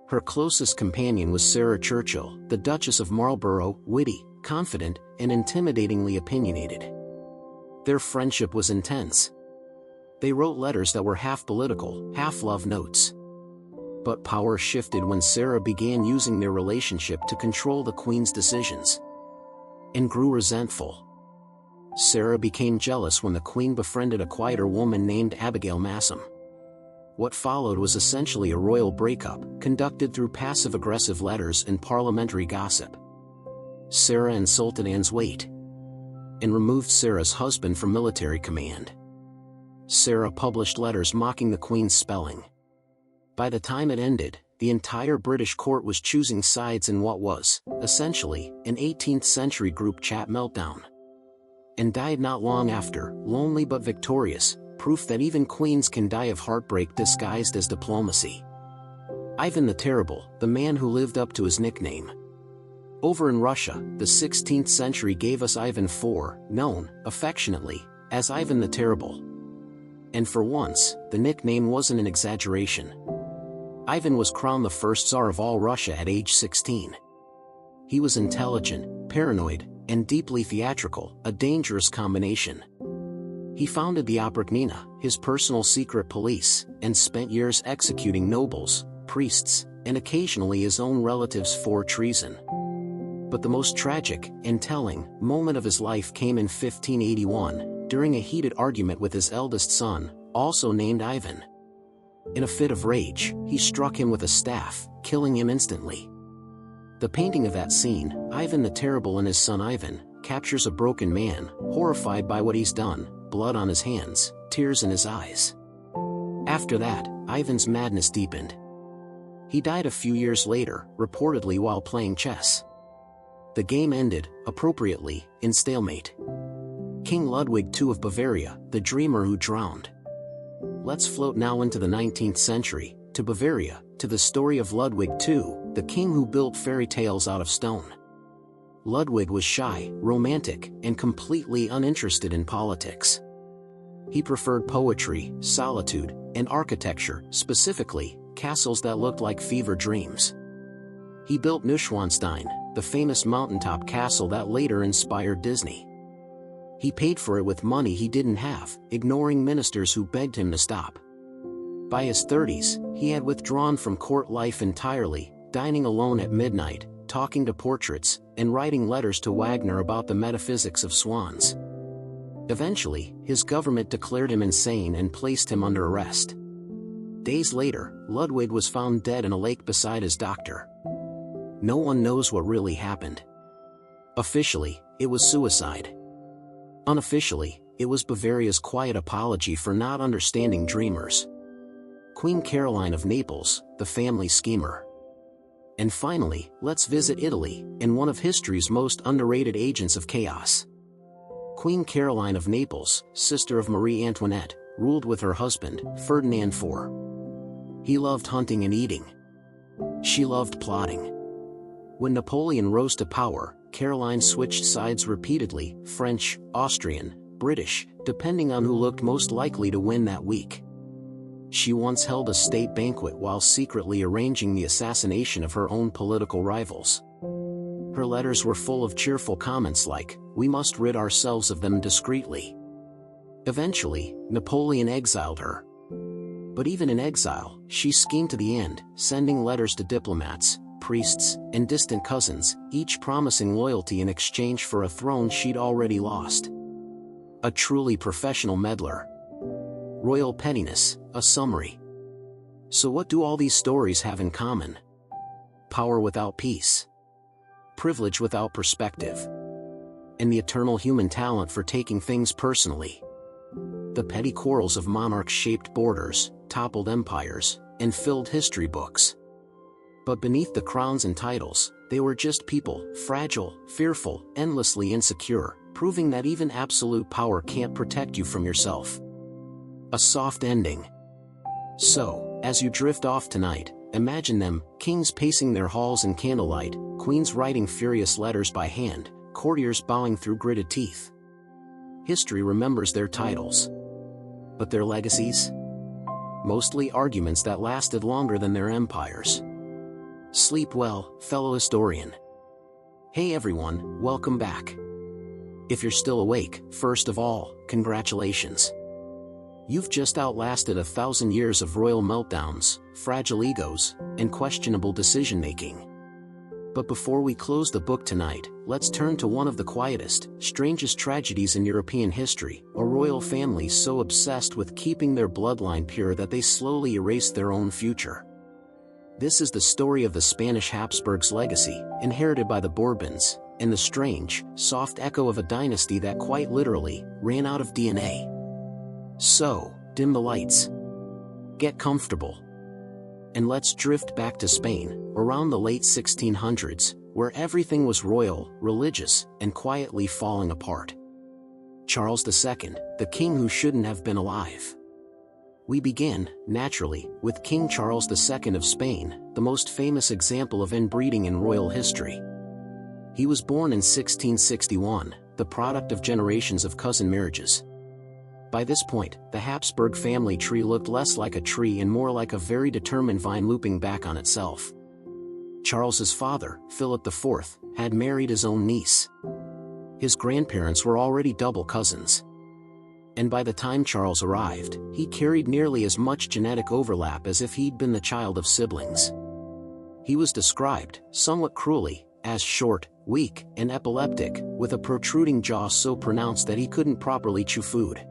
Her closest companion was Sarah Churchill, the Duchess of Marlborough, witty, confident, and intimidatingly opinionated. Their friendship was intense. They wrote letters that were half political, half love notes. But power shifted when Sarah began using their relationship to control the Queen's decisions. And grew resentful. Sarah became jealous when the Queen befriended a quieter woman named Abigail Massom. What followed was essentially a royal breakup, conducted through passive-aggressive letters and parliamentary gossip. Sarah insulted Anne's weight and removed Sarah's husband from military command. Sarah published letters mocking the Queen's spelling. By the time it ended, the entire British court was choosing sides in what was, essentially, an 18th century group chat meltdown. And died not long after, lonely but victorious, proof that even queens can die of heartbreak disguised as diplomacy. Ivan the Terrible, the man who lived up to his nickname. Over in Russia, the 16th century gave us Ivan IV, known, affectionately, as Ivan the Terrible. And for once, the nickname wasn't an exaggeration. Ivan was crowned the first Tsar of all Russia at age 16. He was intelligent, paranoid, and deeply theatrical, a dangerous combination. He founded the Oprichnina, his personal secret police, and spent years executing nobles, priests, and occasionally his own relatives for treason. But the most tragic and telling moment of his life came in 1581, during a heated argument with his eldest son, also named Ivan. In a fit of rage, he struck him with a staff, killing him instantly. The painting of that scene, Ivan the Terrible and his son Ivan, captures a broken man, horrified by what he's done, blood on his hands, tears in his eyes. After that, Ivan's madness deepened. He died a few years later, reportedly while playing chess. The game ended, appropriately, in stalemate. King Ludwig II of Bavaria, the dreamer who drowned. Let's float now into the 19th century, to Bavaria, to the story of Ludwig II, the king who built fairy tales out of stone. Ludwig was shy, romantic, and completely uninterested in politics. He preferred poetry, solitude, and architecture, specifically, castles that looked like fever dreams. He built Neuschwanstein, the famous mountaintop castle that later inspired Disney. He paid for it with money he didn't have, ignoring ministers who begged him to stop. By his 30s, he had withdrawn from court life entirely, dining alone at midnight, talking to portraits, and writing letters to Wagner about the metaphysics of swans. Eventually, his government declared him insane and placed him under arrest. Days later, Ludwig was found dead in a lake beside his doctor. No one knows what really happened. Officially, it was suicide. Unofficially, it was Bavaria's quiet apology for not understanding dreamers. Queen Caroline of Naples, the family schemer. And finally, let's visit Italy, and one of history's most underrated agents of chaos. Queen Caroline of Naples, sister of Marie Antoinette, ruled with her husband, Ferdinand IV. He loved hunting and eating. She loved plotting. When Napoleon rose to power, Caroline switched sides repeatedly, French, Austrian, British, depending on who looked most likely to win that week. She once held a state banquet while secretly arranging the assassination of her own political rivals. Her letters were full of cheerful comments like, "We must rid ourselves of them discreetly." Eventually, Napoleon exiled her. But even in exile, she schemed to the end, sending letters to diplomats, priests, and distant cousins, each promising loyalty in exchange for a throne she'd already lost. A truly professional meddler. Royal pettiness, a summary. So what do all these stories have in common? Power without peace. Privilege without perspective. And the eternal human talent for taking things personally. The petty quarrels of monarchs shaped borders, toppled empires, and filled history books. But beneath the crowns and titles, they were just people, fragile, fearful, endlessly insecure, proving that even absolute power can't protect you from yourself. A soft ending. So, as you drift off tonight, imagine them, kings pacing their halls in candlelight, queens writing furious letters by hand, courtiers bowing through gritted teeth. History remembers their titles. But their legacies? Mostly arguments that lasted longer than their empires. Sleep well, fellow historian. Hey everyone, welcome back. If you're still awake, first of all, congratulations. You've just outlasted 1,000 years of royal meltdowns, fragile egos, and questionable decision-making. But before we close the book tonight, let's turn to one of the quietest, strangest tragedies in European history, a royal family so obsessed with keeping their bloodline pure that they slowly erased their own future. This is the story of the Spanish Habsburgs' legacy, inherited by the Bourbons, and the strange, soft echo of a dynasty that quite literally ran out of DNA. So, dim the lights. Get comfortable. And let's drift back to Spain, around the late 1600s, where everything was royal, religious, and quietly falling apart. Charles II, the king who shouldn't have been alive. We begin, naturally, with King Charles II of Spain, the most famous example of inbreeding in royal history. He was born in 1661, the product of generations of cousin marriages. By this point, the Habsburg family tree looked less like a tree and more like a very determined vine looping back on itself. Charles's father, Philip IV, had married his own niece. His grandparents were already double cousins. And by the time Charles arrived, he carried nearly as much genetic overlap as if he'd been the child of siblings. He was described, somewhat cruelly, as short, weak, and epileptic, with a protruding jaw so pronounced that he couldn't properly chew food.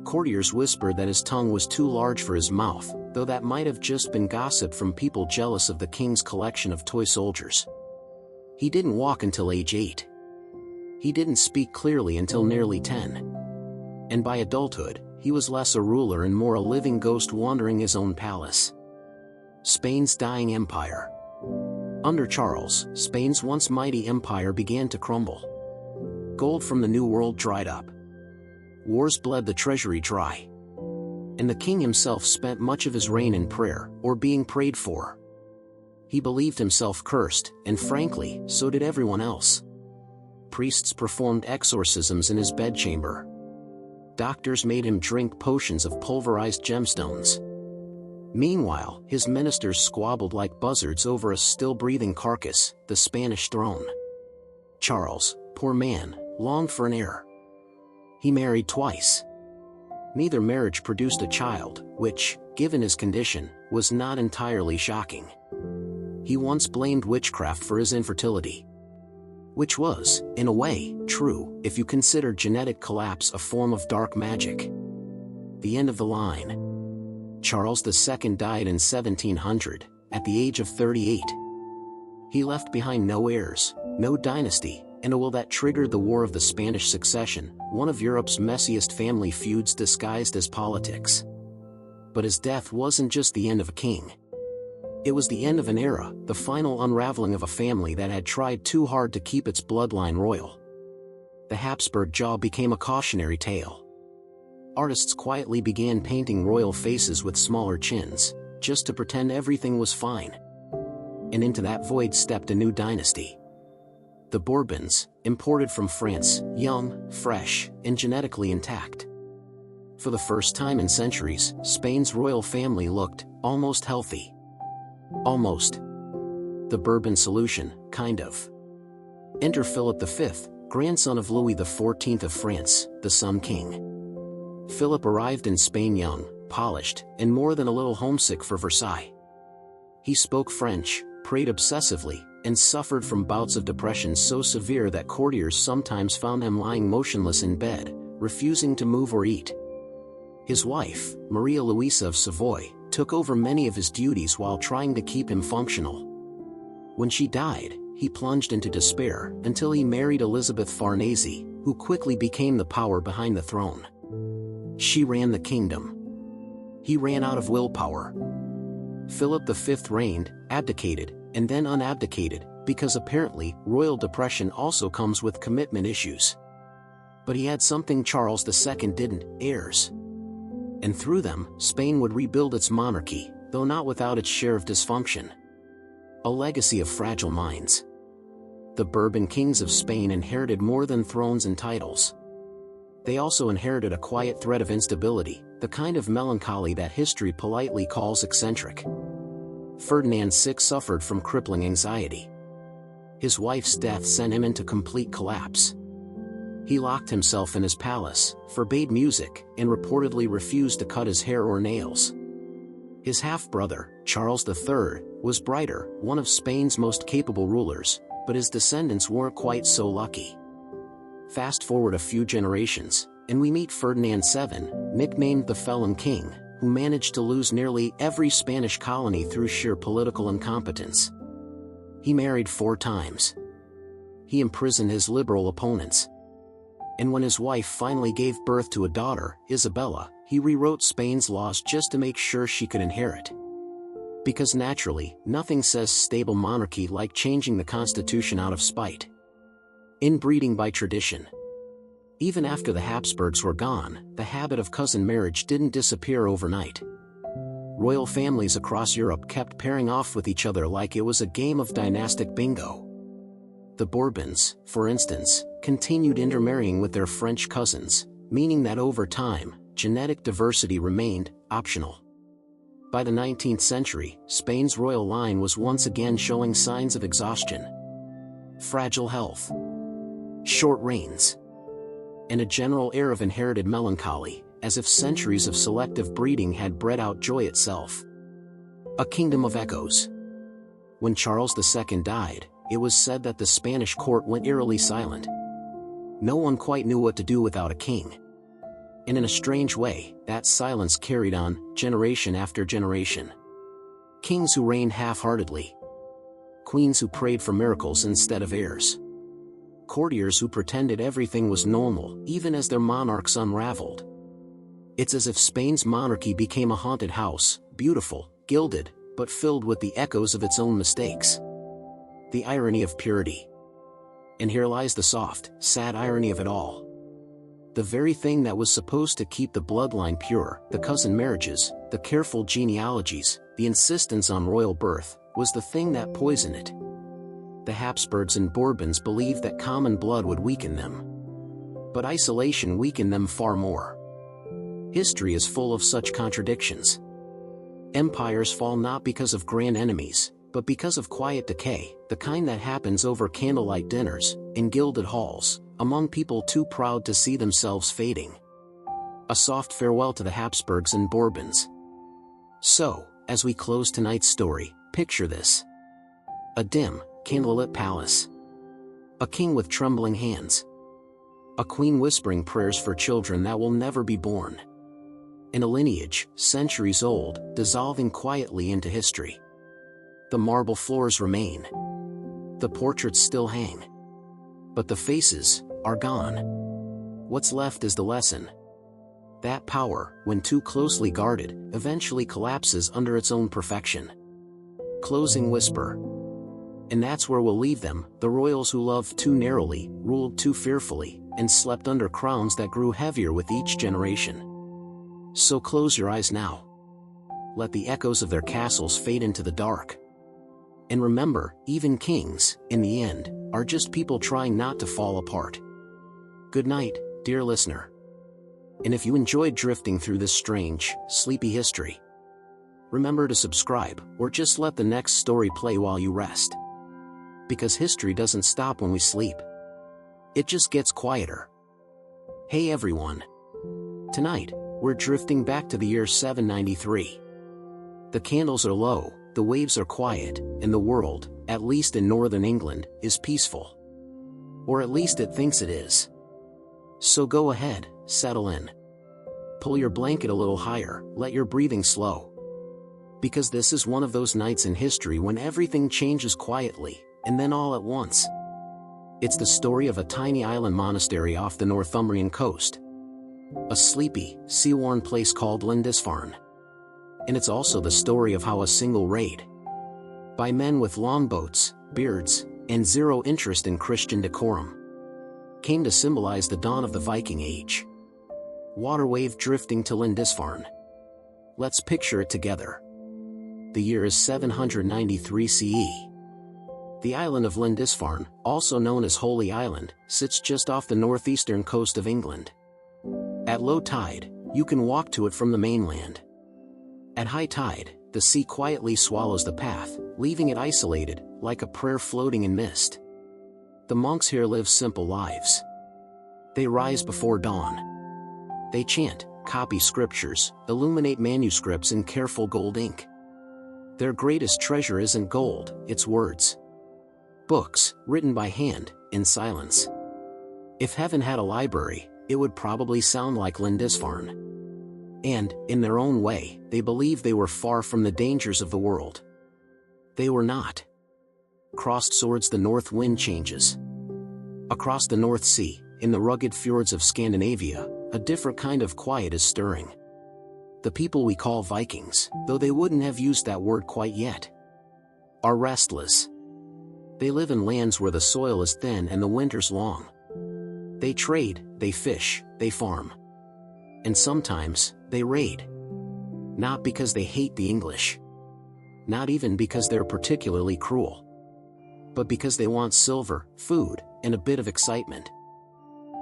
Courtiers whispered that his tongue was too large for his mouth, though that might have just been gossip from people jealous of the king's collection of toy soldiers. He didn't walk until age 8. He didn't speak clearly until nearly 10. And by adulthood, he was less a ruler and more a living ghost wandering his own palace. Spain's dying empire. Under Charles, Spain's once mighty empire began to crumble. Gold from the New World dried up. Wars bled the treasury dry. And the king himself spent much of his reign in prayer, or being prayed for. He believed himself cursed, and frankly, so did everyone else. Priests performed exorcisms in his bedchamber. Doctors made him drink potions of pulverized gemstones. Meanwhile, his ministers squabbled like buzzards over a still-breathing carcass, the Spanish throne. Charles, poor man, longed for an heir. He married twice. Neither marriage produced a child, which, given his condition, was not entirely shocking. He once blamed witchcraft for his infertility. Which was, in a way, true, if you consider genetic collapse a form of dark magic. The end of the line. Charles II died in 1700, at the age of 38. He left behind no heirs, no dynasty, and a will that triggered the War of the Spanish Succession, one of Europe's messiest family feuds disguised as politics. But his death wasn't just the end of a king. It was the end of an era, the final unraveling of a family that had tried too hard to keep its bloodline royal. The Habsburg jaw became a cautionary tale. Artists quietly began painting royal faces with smaller chins, just to pretend everything was fine. And into that void stepped a new dynasty. The Bourbons, imported from France, young, fresh, and genetically intact. For the first time in centuries, Spain's royal family looked almost healthy. Almost. The Bourbon solution, kind of. Enter Philip V, grandson of Louis XIV of France, the Sun King. Philip arrived in Spain young, polished, and more than a little homesick for Versailles. He spoke French, prayed obsessively, and suffered from bouts of depression so severe that courtiers sometimes found him lying motionless in bed, refusing to move or eat. His wife, Maria Louisa of Savoy, took over many of his duties while trying to keep him functional. When she died, he plunged into despair until he married Elizabeth Farnese, who quickly became the power behind the throne. She ran the kingdom. He ran out of willpower. Philip V reigned, abdicated, and then unabdicated, because apparently, royal depression also comes with commitment issues. But he had something Charles II didn't: heirs. And through them, Spain would rebuild its monarchy, though not without its share of dysfunction. A legacy of fragile minds. The Bourbon kings of Spain inherited more than thrones and titles. They also inherited a quiet thread of instability, the kind of melancholy that history politely calls eccentric. Ferdinand VI suffered from crippling anxiety. His wife's death sent him into complete collapse. He locked himself in his palace, forbade music, and reportedly refused to cut his hair or nails. His half-brother, Charles III, was brighter, one of Spain's most capable rulers, but his descendants weren't quite so lucky. Fast forward a few generations, and we meet Ferdinand VII, nicknamed the Felon King, who managed to lose nearly every Spanish colony through sheer political incompetence. He married 4 times. He imprisoned his liberal opponents. And when his wife finally gave birth to a daughter, Isabella, he rewrote Spain's laws just to make sure she could inherit. Because naturally, nothing says stable monarchy like changing the constitution out of spite. Inbreeding by tradition. Even after the Habsburgs were gone, the habit of cousin marriage didn't disappear overnight. Royal families across Europe kept pairing off with each other like it was a game of dynastic bingo. The Bourbons, for instance, continued intermarrying with their French cousins, meaning that over time, genetic diversity remained optional. By the 19th century, Spain's royal line was once again showing signs of exhaustion. Fragile health, short reigns, and a general air of inherited melancholy, as if centuries of selective breeding had bred out joy itself. A kingdom of echoes. When Charles II died, it was said that the Spanish court went eerily silent. No one quite knew what to do without a king. And in a strange way, that silence carried on, generation after generation. Kings who reigned half-heartedly. Queens who prayed for miracles instead of heirs. Courtiers who pretended everything was normal, even as their monarchs unraveled. It's as if Spain's monarchy became a haunted house, beautiful, gilded, but filled with the echoes of its own mistakes. The irony of purity. And here lies the soft, sad irony of it all. The very thing that was supposed to keep the bloodline pure, the cousin marriages, the careful genealogies, the insistence on royal birth, was the thing that poisoned it. The Habsburgs and Bourbons believed that common blood would weaken them. But isolation weakened them far more. History is full of such contradictions. Empires fall not because of grand enemies, but because of quiet decay, the kind that happens over candlelight dinners, in gilded halls, among people too proud to see themselves fading. A soft farewell to the Habsburgs and Bourbons. So, as we close tonight's story, picture this. A dim, candlelit palace. A king with trembling hands. A queen whispering prayers for children that will never be born. And a lineage, centuries old, dissolving quietly into history. The marble floors remain. The portraits still hang. But the faces are gone. What's left is the lesson. That power, when too closely guarded, eventually collapses under its own perfection. Closing whisper. And that's where we'll leave them, the royals who loved too narrowly, ruled too fearfully, and slept under crowns that grew heavier with each generation. So close your eyes now. Let the echoes of their castles fade into the dark. And remember, even kings, in the end, are just people trying not to fall apart. Good night, dear listener. And if you enjoyed drifting through this strange, sleepy history, remember to subscribe, or just let the next story play while you rest. Because history doesn't stop when we sleep. It just gets quieter. Hey everyone. Tonight, we're drifting back to the year 793. The candles are low, the waves are quiet, and the world, at least in northern England, is peaceful. Or at least it thinks it is. So go ahead, settle in. Pull your blanket a little higher, let your breathing slow. Because this is one of those nights in history when everything changes quietly, and then all at once. It's the story of a tiny island monastery off the Northumbrian coast. A sleepy, sea-worn place called Lindisfarne. And it's also the story of how a single raid, by men with longboats, beards, and zero interest in Christian decorum, came to symbolize the dawn of the Viking Age. Water wave drifting to Lindisfarne. Let's picture it together. The year is 793 CE. The island of Lindisfarne, also known as Holy Island, sits just off the northeastern coast of England. At low tide, you can walk to it from the mainland. At high tide, the sea quietly swallows the path, leaving it isolated, like a prayer floating in mist. The monks here live simple lives. They rise before dawn. They chant, copy scriptures, illuminate manuscripts in careful gold ink. Their greatest treasure isn't gold, it's words. Books, written by hand, in silence. If heaven had a library, it would probably sound like Lindisfarne. And, in their own way, they believed they were far from the dangers of the world. They were not. Crossed swords, the north wind changes. Across the North Sea, in the rugged fjords of Scandinavia, a different kind of quiet is stirring. The people we call Vikings, though they wouldn't have used that word quite yet, are restless. They live in lands where the soil is thin and the winters long. They trade, they fish, they farm. And sometimes, they raid. Not because they hate the English. Not even because they're particularly cruel. But because they want silver, food, and a bit of excitement.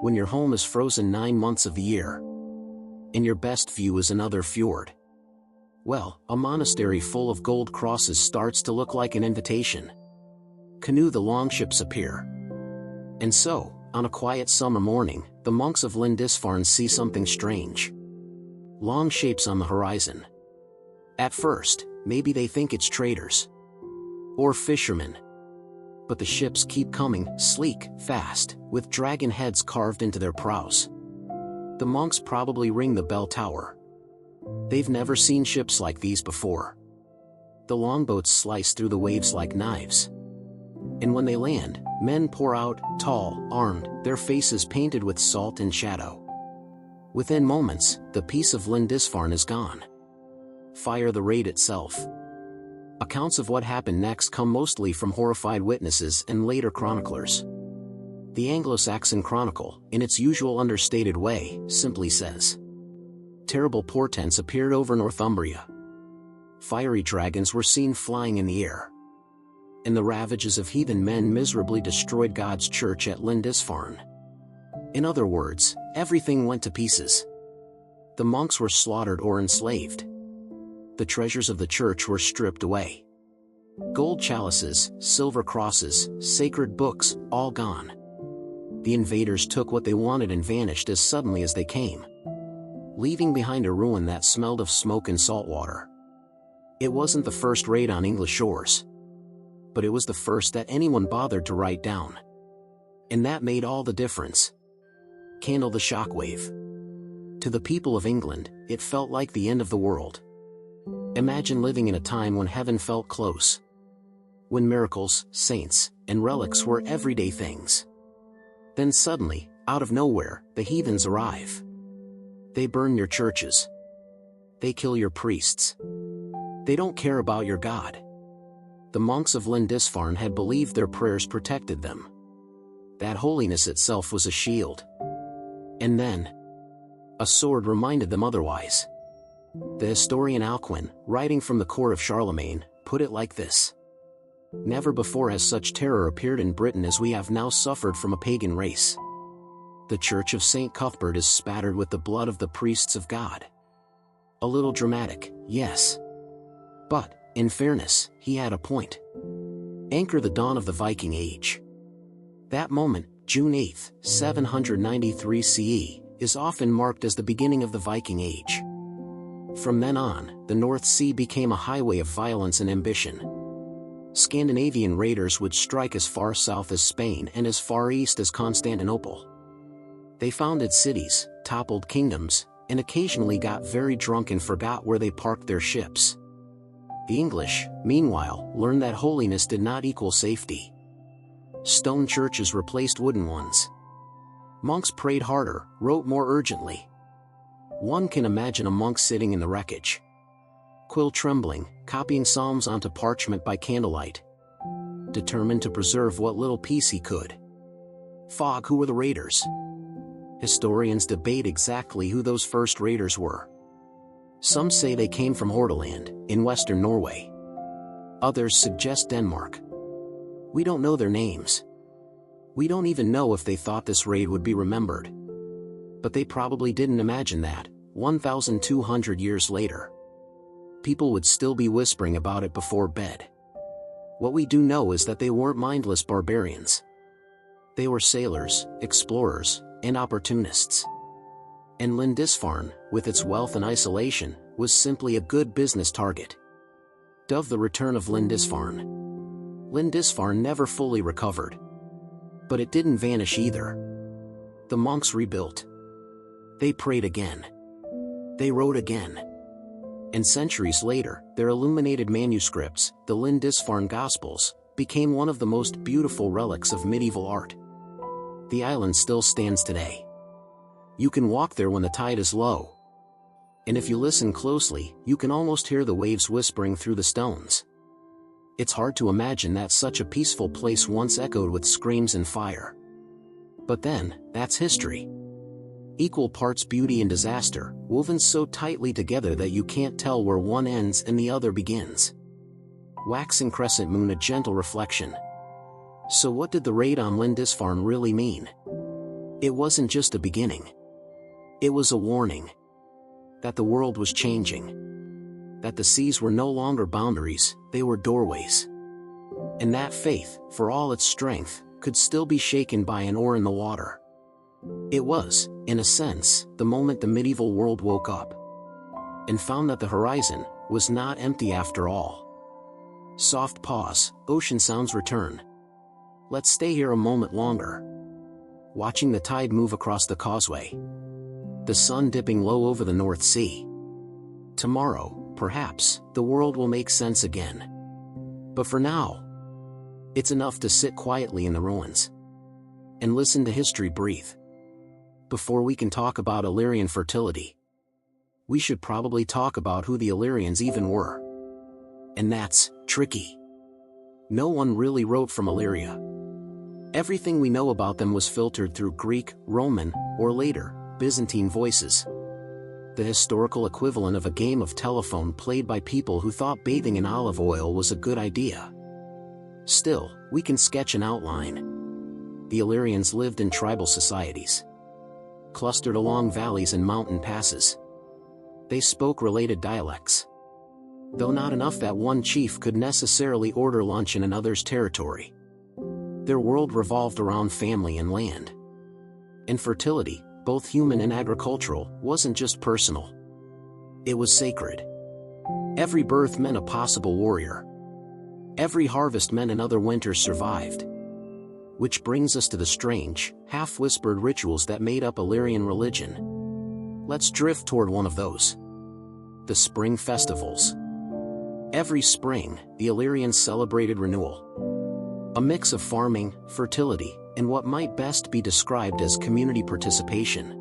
When your home is frozen 9 months of the year, and your best view is another fjord, well, a monastery full of gold crosses starts to look like an invitation. Canoe the longships appear. And so, on a quiet summer morning, the monks of Lindisfarne see something strange. Long shapes on the horizon. At first, maybe they think it's traders. Or fishermen. But the ships keep coming, sleek, fast, with dragon heads carved into their prows. The monks probably ring the bell tower. They've never seen ships like these before. The longboats slice through the waves like knives. And when they land, men pour out, tall, armed, their faces painted with salt and shadow. Within moments, the peace of Lindisfarne is gone. Fire the raid itself. Accounts of what happened next come mostly from horrified witnesses and later chroniclers. The Anglo-Saxon Chronicle, in its usual understated way, simply says, "Terrible portents appeared over Northumbria. Fiery dragons were seen flying in the air. And the ravages of heathen men miserably destroyed God's church at Lindisfarne." In other words, everything went to pieces. The monks were slaughtered or enslaved. The treasures of the church were stripped away. Gold chalices, silver crosses, sacred books, all gone. The invaders took what they wanted and vanished as suddenly as they came, leaving behind a ruin that smelled of smoke and salt water. It wasn't the first raid on English shores, but it was the first that anyone bothered to write down. And that made all the difference. Candle the shockwave. To the people of England, it felt like the end of the world. Imagine living in a time when heaven felt close. When miracles, saints, and relics were everyday things. Then suddenly, out of nowhere, the heathens arrive. They burn your churches. They kill your priests. They don't care about your God. The monks of Lindisfarne had believed their prayers protected them. That holiness itself was a shield. And then, a sword reminded them otherwise. The historian Alcuin, writing from the court of Charlemagne, put it like this: "Never before has such terror appeared in Britain as we have now suffered from a pagan race. The church of St. Cuthbert is spattered with the blood of the priests of God." A little dramatic, yes. But, in fairness, he had a point. Anchor the dawn of the Viking Age. That moment, June 8, 793 CE, is often marked as the beginning of the Viking Age. From then on, the North Sea became a highway of violence and ambition. Scandinavian raiders would strike as far south as Spain and as far east as Constantinople. They founded cities, toppled kingdoms, and occasionally got very drunk and forgot where they parked their ships. The English, meanwhile, learned that holiness did not equal safety. Stone churches replaced wooden ones. Monks prayed harder, wrote more urgently. One can imagine a monk sitting in the wreckage, quill trembling, copying psalms onto parchment by candlelight, determined to preserve what little peace he could. Fog. Who were the raiders? Historians debate exactly who those first raiders were. Some say they came from Hordaland, in western Norway. Others suggest Denmark. We don't know their names. We don't even know if they thought this raid would be remembered. But they probably didn't imagine that, 1,200 years later, people would still be whispering about it before bed. What we do know is that they weren't mindless barbarians. They were sailors, explorers, and opportunists. And Lindisfarne, with its wealth and isolation, was simply a good business target. Of the return of Lindisfarne. Lindisfarne never fully recovered. But it didn't vanish either. The monks rebuilt. They prayed again. They wrote again. And centuries later, their illuminated manuscripts, the Lindisfarne Gospels, became one of the most beautiful relics of medieval art. The island still stands today. You can walk there when the tide is low. And if you listen closely, you can almost hear the waves whispering through the stones. It's hard to imagine that such a peaceful place once echoed with screams and fire. But then, that's history. Equal parts beauty and disaster, woven so tightly together that you can't tell where one ends and the other begins. Waxing crescent moon, a gentle reflection. So what did the raid on Lindisfarne really mean? It wasn't just a beginning. It was a warning. That the world was changing. That the seas were no longer boundaries, they were doorways. And that faith, for all its strength, could still be shaken by an oar in the water. It was, in a sense, the moment the medieval world woke up and found that the horizon was not empty after all. Soft pause, ocean sounds return. Let's stay here a moment longer. Watching the tide move across the causeway. The sun dipping low over the North Sea. Tomorrow, perhaps, the world will make sense again. But for now, it's enough to sit quietly in the ruins and listen to history breathe. Before we can talk about Illyrian fertility, we should probably talk about who the Illyrians even were. And that's tricky. No one really wrote from Illyria. Everything we know about them was filtered through Greek, Roman, or later, Byzantine voices. The historical equivalent of a game of telephone played by people who thought bathing in olive oil was a good idea. Still, we can sketch an outline. The Illyrians lived in tribal societies, clustered along valleys and mountain passes. They spoke related dialects, though not enough that one chief could necessarily order lunch in another's territory. Their world revolved around family and land. And fertility, both human and agricultural, wasn't just personal. It was sacred. Every birth meant a possible warrior. Every harvest meant another winter survived. Which brings us to the strange, half-whispered rituals that made up Illyrian religion. Let's drift toward one of those. The spring festivals. Every spring, the Illyrians celebrated renewal. A mix of farming, fertility, and what might best be described as community participation.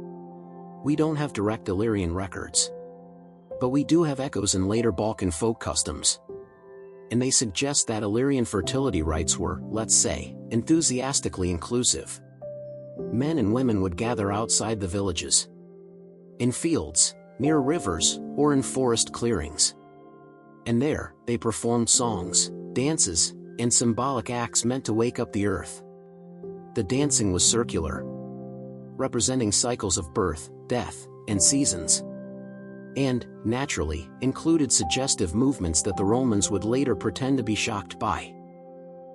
We don't have direct Illyrian records, but we do have echoes in later Balkan folk customs. And they suggest that Illyrian fertility rites were, let's say, enthusiastically inclusive. Men and women would gather outside the villages, in fields, near rivers, or in forest clearings. And there, they performed songs, dances, and symbolic acts meant to wake up the earth. The dancing was circular, representing cycles of birth, death, and seasons. And, naturally, included suggestive movements that the Romans would later pretend to be shocked by,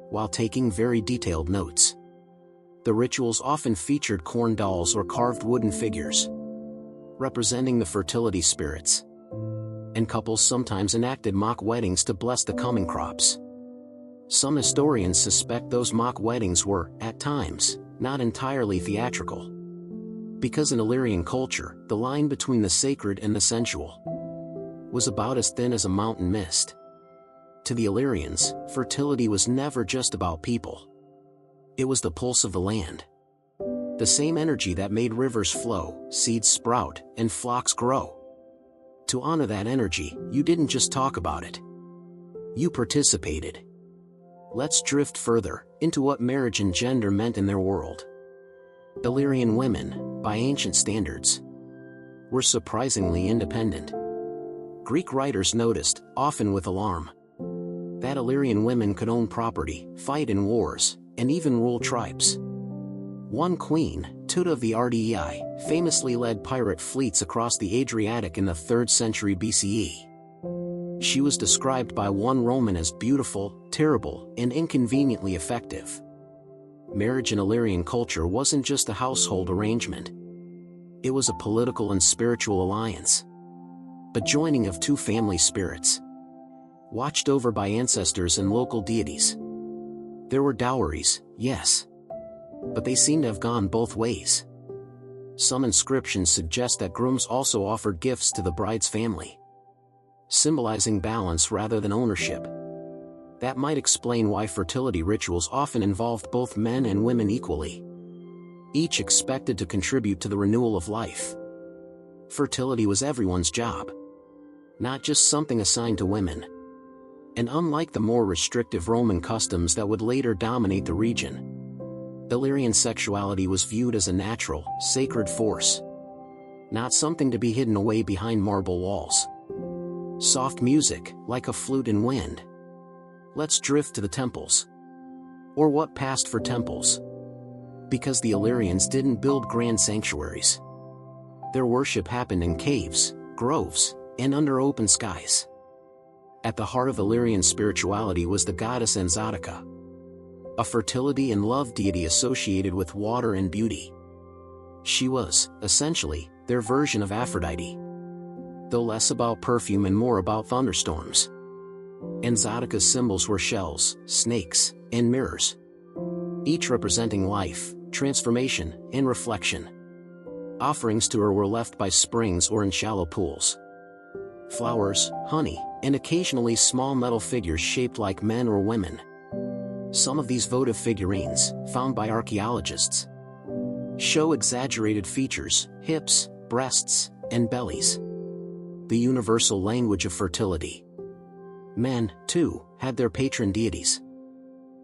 while taking very detailed notes. The rituals often featured corn dolls or carved wooden figures, representing the fertility spirits. And couples sometimes enacted mock weddings to bless the coming crops. Some historians suspect those mock weddings were, at times, not entirely theatrical. Because in Illyrian culture, the line between the sacred and the sensual was about as thin as a mountain mist. To the Illyrians, fertility was never just about people. It was the pulse of the land. The same energy that made rivers flow, seeds sprout, and flocks grow. To honor that energy, you didn't just talk about it. You participated. Let's drift further into what marriage and gender meant in their world. Illyrian women, by ancient standards, were surprisingly independent. Greek writers noticed, often with alarm, that Illyrian women could own property, fight in wars, and even rule tribes. One queen, Tuta of the Ardei, famously led pirate fleets across the Adriatic in the 3rd century BCE. She was described by one Roman as beautiful, terrible, and inconveniently effective. Marriage in Illyrian culture wasn't just a household arrangement. It was a political and spiritual alliance. A joining of two family spirits, watched over by ancestors and local deities. There were dowries, yes, but they seem to have gone both ways. Some inscriptions suggest that grooms also offered gifts to the bride's family, symbolizing balance rather than ownership. That might explain why fertility rituals often involved both men and women equally, each expected to contribute to the renewal of life. Fertility was everyone's job, not just something assigned to women. And unlike the more restrictive Roman customs that would later dominate the region, Illyrian sexuality was viewed as a natural, sacred force, not something to be hidden away behind marble walls. Soft music, like a flute in wind. Let's drift to the temples. Or what passed for temples. Because the Illyrians didn't build grand sanctuaries. Their worship happened in caves, groves, and under open skies. At the heart of Illyrian spirituality was the goddess Anxiotica, a fertility and love deity associated with water and beauty. She was, essentially, their version of Aphrodite, though less about perfume and more about thunderstorms. Anxiotica's symbols were shells, snakes, and mirrors, each representing life, transformation, and reflection. Offerings to her were left by springs or in shallow pools. Flowers, honey, and occasionally small metal figures shaped like men or women. Some of these votive figurines, found by archaeologists, show exaggerated features, hips, breasts, and bellies. The universal language of fertility. Men, too, had their patron deities.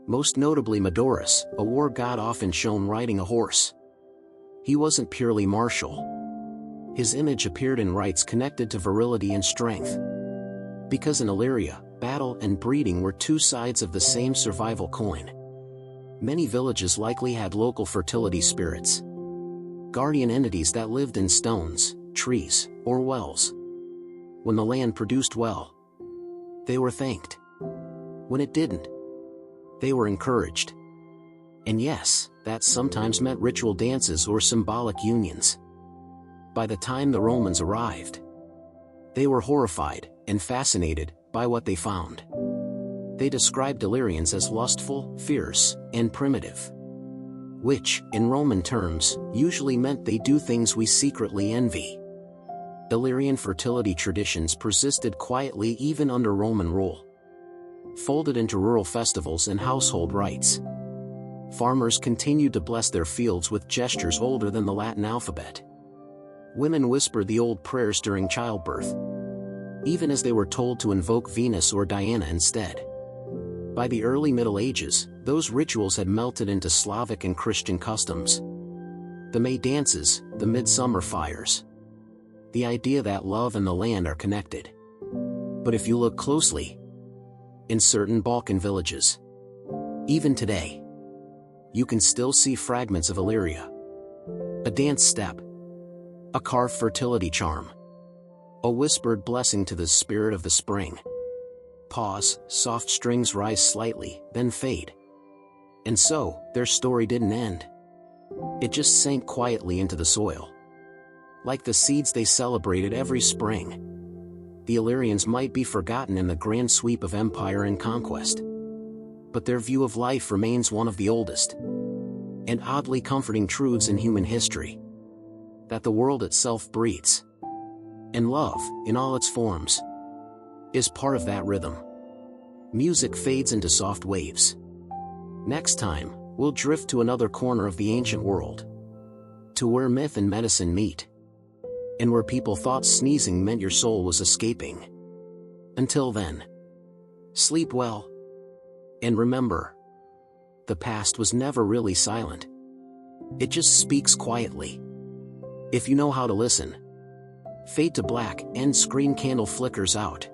Most notably Medorus, a war god often shown riding a horse. He wasn't purely martial. His image appeared in rites connected to virility and strength. Because in Illyria, battle and breeding were two sides of the same survival coin. Many villages likely had local fertility spirits. Guardian entities that lived in stones, trees, or wells. When the land produced well, they were thanked. When it didn't, they were encouraged. And yes, that sometimes meant ritual dances or symbolic unions. By the time the Romans arrived, they were horrified and fascinated by what they found. They described Illyrians as lustful, fierce, and primitive. Which, in Roman terms, usually meant they do things we secretly envy. Illyrian fertility traditions persisted quietly even under Roman rule. Folded into rural festivals and household rites. Farmers continued to bless their fields with gestures older than the Latin alphabet. Women whispered the old prayers during childbirth, even as they were told to invoke Venus or Diana instead. By the early Middle Ages, those rituals had melted into Slavic and Christian customs. The May dances, the midsummer fires. The idea that love and the land are connected. But if you look closely, in certain Balkan villages, even today, you can still see fragments of Illyria. A dance step. A carved fertility charm. A whispered blessing to the spirit of the spring. Pause, soft strings rise slightly, then fade. And so, their story didn't end. It just sank quietly into the soil. Like the seeds they celebrated every spring. The Illyrians might be forgotten in the grand sweep of empire and conquest. But their view of life remains one of the oldest and oddly comforting truths in human history. That the world itself breathes. And love, in all its forms, is part of that rhythm. Music fades into soft waves. Next time, we'll drift to another corner of the ancient world. To where myth and medicine meet. And where people thought sneezing meant your soul was escaping. Until then, sleep well. And remember, the past was never really silent. It just speaks quietly. If you know how to listen. Fade to black, end screen candle flickers out.